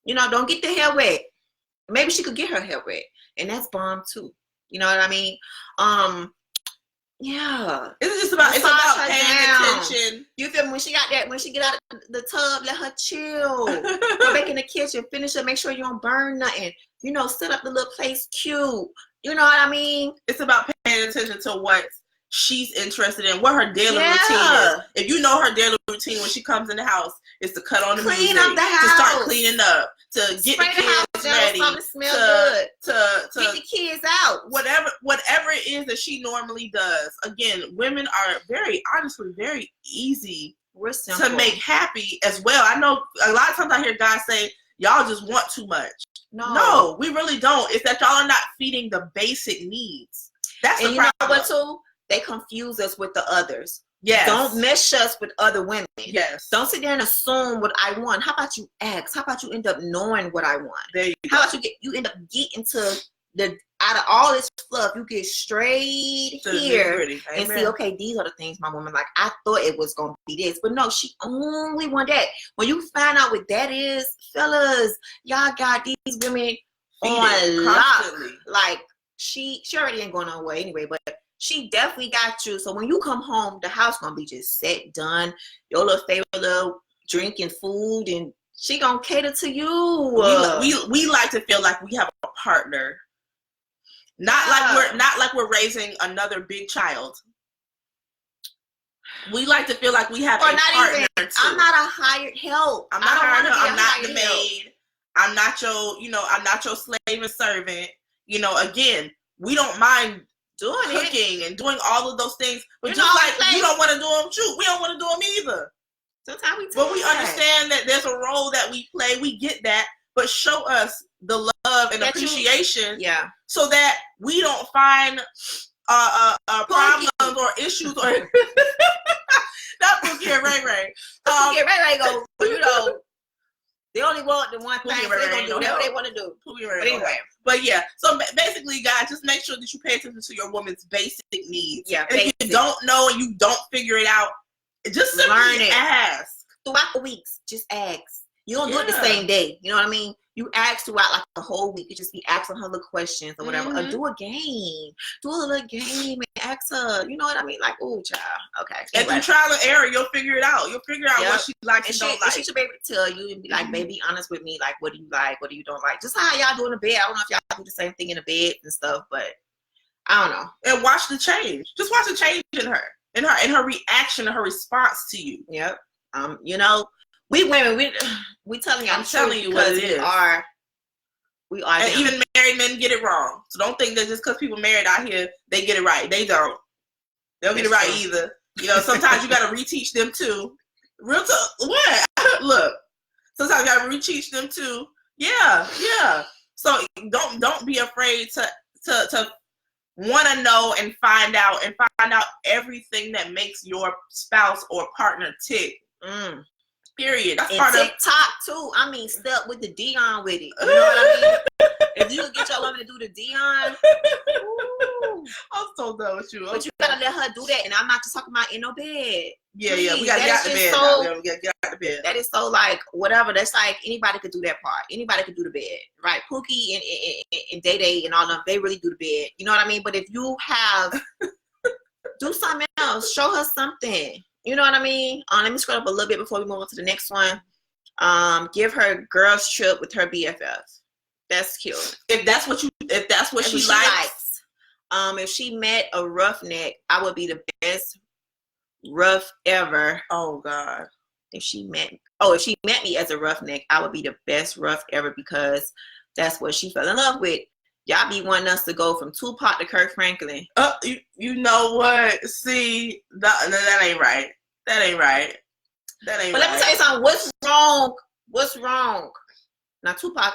Don't get the hair wet. Maybe she could get her hair wet. And that's bomb too. You know what I mean? Yeah. It's about paying attention. You feel me? When she get out of the tub, let her chill. Go back in the kitchen, finish up, make sure you don't burn nothing. Set up the little place cute. You know what I mean? It's about paying attention to what she's interested in, what her daily routine is. If you know her daily routine when she comes in the house is to cut on the music, up the house, to start cleaning up, to get spray the kids ready, to smell good, to get the kids out. Whatever it is that she normally does. Again, women are honestly very easy to make happy as well. I know a lot of times I hear guys say, y'all just want too much. No, we really don't. It's that y'all are not feeding the basic needs. That's the problem. You know what too? They confuse us with the others. Yes. Don't mesh us with other women. Yes. Don't sit there and assume what I want. How about you ask? How about you end up knowing what I want? There you How go. about you end up getting to out of all this fluff, you get straight here and see, okay, these are the things my woman like. I thought it was gonna be this, but no, she only want that. When you find out what that is, fellas, y'all got these women on lock. Like she already ain't going away anyway, but she definitely got you. So when you come home, the house gonna be just set, done. Your little favorite little drinking food, and she gonna cater to you. We like to feel like we have a partner. Not like we're raising another big child. We like to feel like we have a partner too. I'm not a hired help. I'm not the maid. I'm not your slave and servant. Again, we don't mind doing cooking and doing all of those things. But you don't want to do them, shoot, we don't want to do them either. Sometimes we understand that there's a role that we play. We get that. But show us the love and appreciation, so that we don't find problems or issues or not Pookie and Ray Ray. Pookie and Ray Ray go, they only want the one thing. They're gonna do whatever they want to do. But anyway, so basically, guys, just make sure that you pay attention to your woman's basic needs. Yeah, and if you don't know and you don't figure it out, just simply learn it. Ask throughout the weeks. Just ask. You don't do it the same day. You know what I mean? You ask throughout like the whole week. You just be asking her little questions or whatever. Or do a game. Do a little game and ask her. You know what I mean? Like, ooh, child. Okay. And through trial and error, you'll figure it out. You'll figure out what she likes and don't like. She should be able to tell you and be like, baby, honest with me. Like, what do you like? What do you don't like? Just how y'all do in the bed. I don't know if y'all do the same thing in the bed and stuff, but I don't know. And watch the change. Just watch the change in her. In her reaction and her response to you. Yep. We women, we telling y'all. I'm telling you what it is. We are. And even married men get it wrong. So don't think that just because people married out here, they get it right. They don't. They don't get it right either. Sometimes you got to reteach them too. Real talk. What? Look. Sometimes you got to reteach them too. Yeah. So don't be afraid to want to know and find out everything that makes your spouse or partner tick. Period. That's part TikTok of TikTok too. I mean, step with the Dion with it. You know what I mean? If you get your woman to do the Dion, I'm so done with you. But you gotta let her do that. And I'm not just talking about in no bed. Yeah, we gotta get out the bed. We gotta get out the bed. That is so like whatever. That's like anybody could do that part. Anybody could do the bed, right? Pookie and Day Day and all of them, they really do the bed. You know what I mean? But if you have do something else, show her something. You know what I mean? Let me scroll up a little bit before we move on to the next one. Give her girls trip with her BFF. That's cute. If that's what she likes. If she met a roughneck, I would be the best rough ever. Oh God. If she met me as a roughneck, I would be the best rough ever because that's what she fell in love with. Y'all be wanting us to go from Tupac to Kirk Franklin. You know what? See, that ain't right. That ain't right. But let me tell you something. What's wrong? Now, Tupac.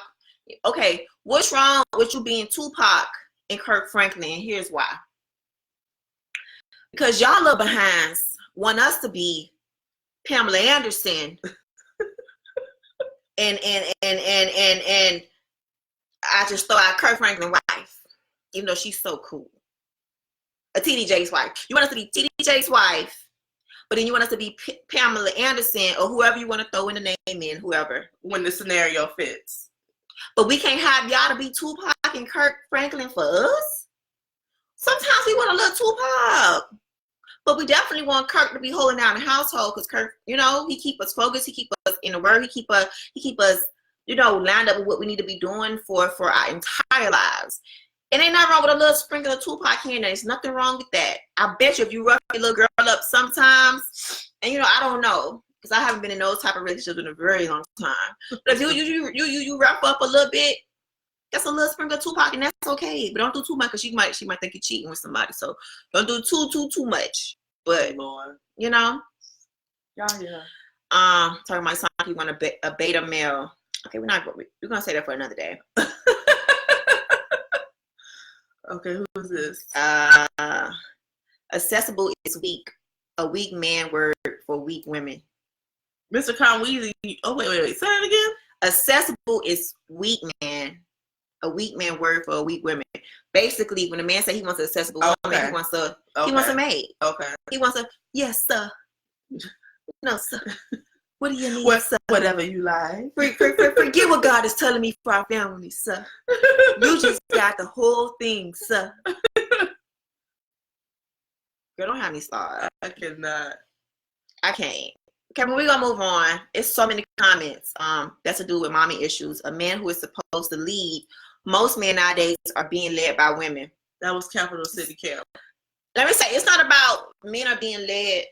Okay, what's wrong with you being Tupac and Kirk Franklin? And here's why. Because y'all little behinds want us to be Pamela Anderson and I just throw out Kirk Franklin's wife, even though she's so cool. A TDJ's wife. You want us to be TDJ's wife, but then you want us to be Pamela Anderson or whoever you want to throw in the name in, whoever. When the scenario fits. But we can't have y'all to be Tupac and Kirk Franklin for us. Sometimes we want a little Tupac. But we definitely want Kirk to be holding down the household because Kirk, he keep us focused. He keep us in the word. He keep us lined up with what we need to be doing for our entire lives. It ain't nothing wrong with a little sprinkle of Tupac here and there. There's nothing wrong with that. I bet you if you rough your little girl up sometimes, and I don't know, because I haven't been in those type of relationships in a very long time. But if you rough up a little bit, that's a little sprinkle of Tupac, and that's okay. But don't do too much, because she might think you're cheating with somebody. So don't do too much. But Lord. Yeah. Talking about something you want a beta male. Okay, we're gonna say that for another day. Okay, who is this? Accessible is weak. A weak man word for weak women. Mr. Convoz. Oh, wait. Say that again. Accessible is weak man. A weak man word for a weak woman. Basically, when a man says he wants an accessible woman, he wants a maid. Okay. He wants a yes, sir. No, sir. What do you need, sir? Whatever you like. Forget what God is telling me for our family, sir. You just got the whole thing, sir. Girl, don't have me start. I cannot. I can't. Okay, but we're gonna move on. It's so many comments. That's to do with mommy issues. A man who is supposed to lead. Most men nowadays are being led by women. That was Capital City Camp. Let me say, it's not about men are being led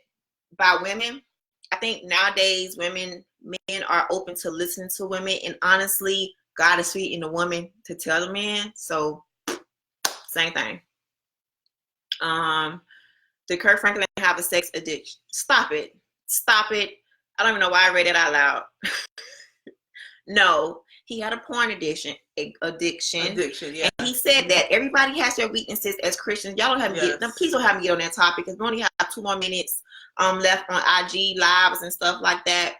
by women. I think nowadays men are open to listening to women, and honestly, God is feeding the woman to tell the man. So, same thing. Did Kirk Franklin have a sex addiction? Stop it. I don't even know why I read it out loud. No, he had a porn addiction. Yeah. And he said that everybody has their weaknesses as Christians. Y'all don't have me please don't have me get on that topic, because we only have 2 more minutes left on IG lives and stuff like that.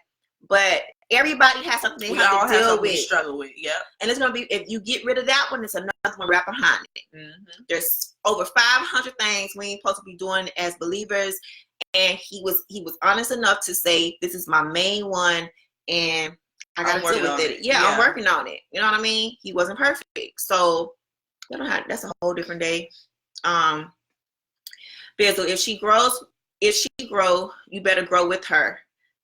But everybody has something they have to deal with. Struggle with, yeah. And it's gonna be, if you get rid of that one, it's another one right behind it. Mm-hmm. There's over 500 things we ain't supposed to be doing as believers, and he was honest enough to say, this is my main one, and I gotta deal with it. Yeah, I'm working on it. You know what I mean? He wasn't perfect, so that's a whole different day. Bizzle, if she grow, you better grow with her.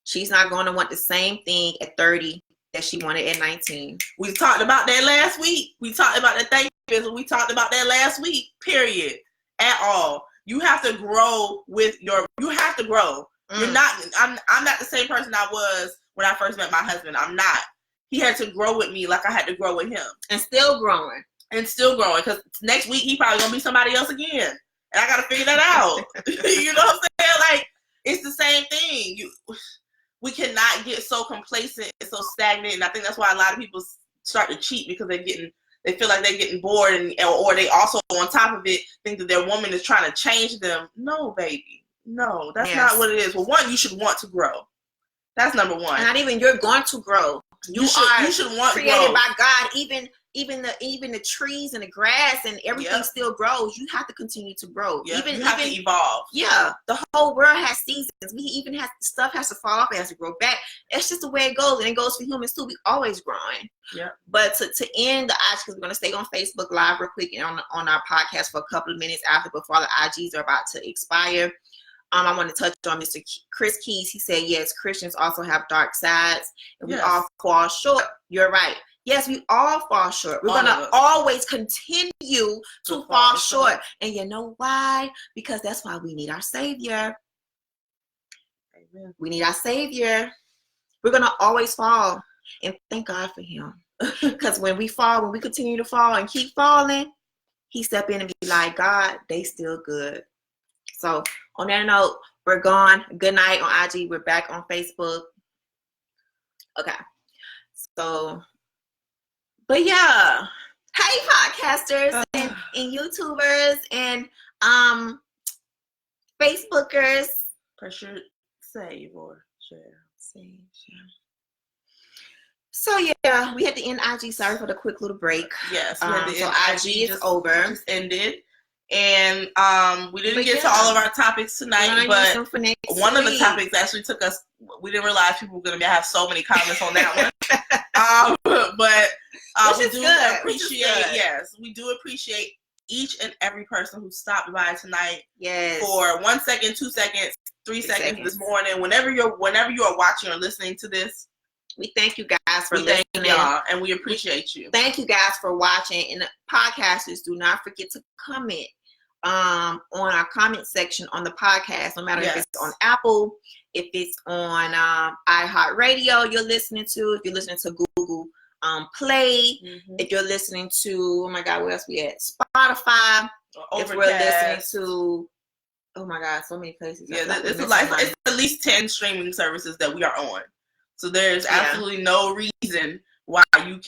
She's not going to want the same thing at 30 that she wanted at 19. We talked about that last week. We talked about that. Thank you, Bizzle. We talked about that last week. Period. At all. You have to grow with you have to grow. You're not, I'm not the same person I was when I first met my husband. I'm not. He had to grow with me like I had to grow with him. And still growing. Because next week he probably going to be somebody else again. And I got to figure that out. You know what I'm saying? Like, it's the same thing. We cannot get so complacent and so stagnant. And I think that's why a lot of people start to cheat, because they feel like they're getting bored, or they also, on top of it, think that their woman is trying to change them. No, baby. No, that's not what it is. Well, one, you should want to grow. That's number one. And not even you're going to grow. You should want created growth. By God. Even the trees and the grass and everything still grows. You have to continue to grow. Yep. You have to evolve. Yeah, the whole world has seasons. We even stuff has to fall off, it has to grow back. It's just the way it goes, and it goes for humans too. We always growing. Yeah. But to end the IG, because we're gonna stay on Facebook Live real quick and on our podcast for a couple of minutes before the IGs are about to expire. I want to touch on Mr. Chris Keys. He said, yes, Christians also have dark sides, and we all fall short. You're right. Yes, we all fall short. We're going to always continue to fall short. And you know why? Because that's why we need our Savior. Amen. We need our Savior. We're going to always fall. And thank God for him. Because when we continue to fall and keep falling, he step in and be like, God, they still good. So on that note, we're gone. Good night on IG. We're back on Facebook. Okay. So, but yeah. Hey, podcasters and YouTubers and Facebookers. Pressure save or share. Save, share. So yeah, we had to end IG. Sorry for the quick little break. Yes. So IG is over. Just ended. And we didn't get to all of our topips tonight, but one of the topics actually took us, we didn't realize people were going to have so many comments on that one. We do appreciate each and every person who stopped by tonight. Yes. For 1 second, 2 seconds, 3 seconds this morning, whenever you are watching or listening to this, We thank you guys for We thank listening. y'all, and we appreciate you. Thank you guys for watching. And the podcasters, do not forget to comment on our comment section on the podcast, no matter if it's on Apple, if it's on iHeartRadio you're listening to, if you're listening to Google Play, if you're listening to, oh my God, where else we at? Spotify. If we're listening to, oh my God, so many places. Yeah, it's at least 10 streaming services that we are on. So there's absolutely no reason why you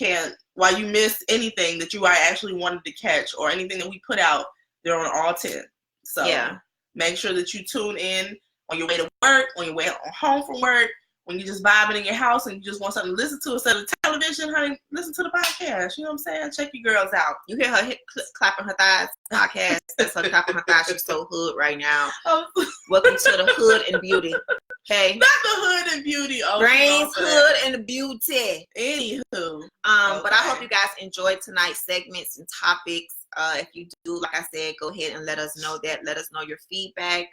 missed anything that you actually wanted to catch, or anything that we put out. They're on all 10. So make sure that you tune in on your way to work, on your way home from work, when you're just vibing in your house and you just want something to listen to instead of television, honey, listen to the podcast. You know what I'm saying? Check your girls out. You hear her clapping her thighs podcast. That's her clapping her thighs. She's so hood right now. Welcome to the hood and beauty. Okay. Not the hood and beauty. Brains, hood, and the beauty. Anywho. But I hope you guys enjoyed tonight's segments and topics. If you do, like I said, go ahead and let us know that. Let us know your feedback.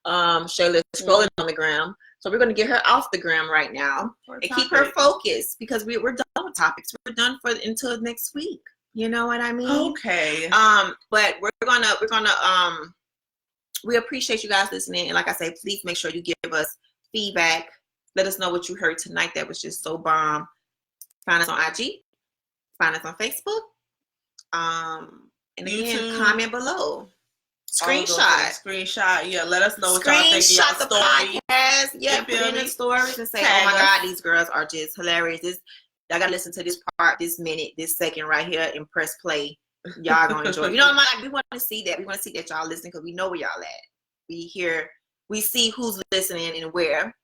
Shayla's scrolling on the gram. So we're going to get her off the gram right now and keep her focused, because we're done with topics. We're done until next week. You know what I mean? Okay. But we appreciate you guys listening. And like I say, please make sure you give us feedback. Let us know what you heard tonight that was just so bomb. Find us on IG. Find us on Facebook. And again, YouTube. Comment below. Screenshot. Yeah, let us know what y'all think of Screenshot the story. podcast. Yeah, put in the stories and say, oh my God, these girls are just hilarious. I gotta listen to this part, this minute, this second right here, and press play. Y'all gonna enjoy it. You know, we want to see that. We want to see that y'all listening, because we know where y'all at. We see who's listening and where.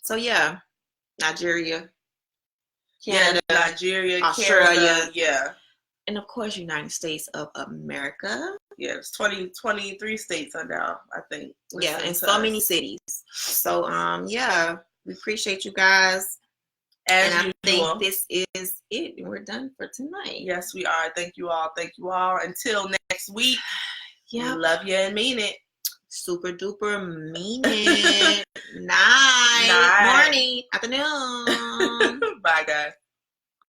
So yeah, Nigeria, Canada, Australia, Canada, and of course United States of America. Yeah, it's 23 states are now, I think. Yeah, and so many cities. So we appreciate you guys. I think this is it. We're done for tonight. Yes, we are. Thank you all. Until next week. Yeah. Love you and mean it. Super duper mean it. Night. Morning. Afternoon. Bye, guys.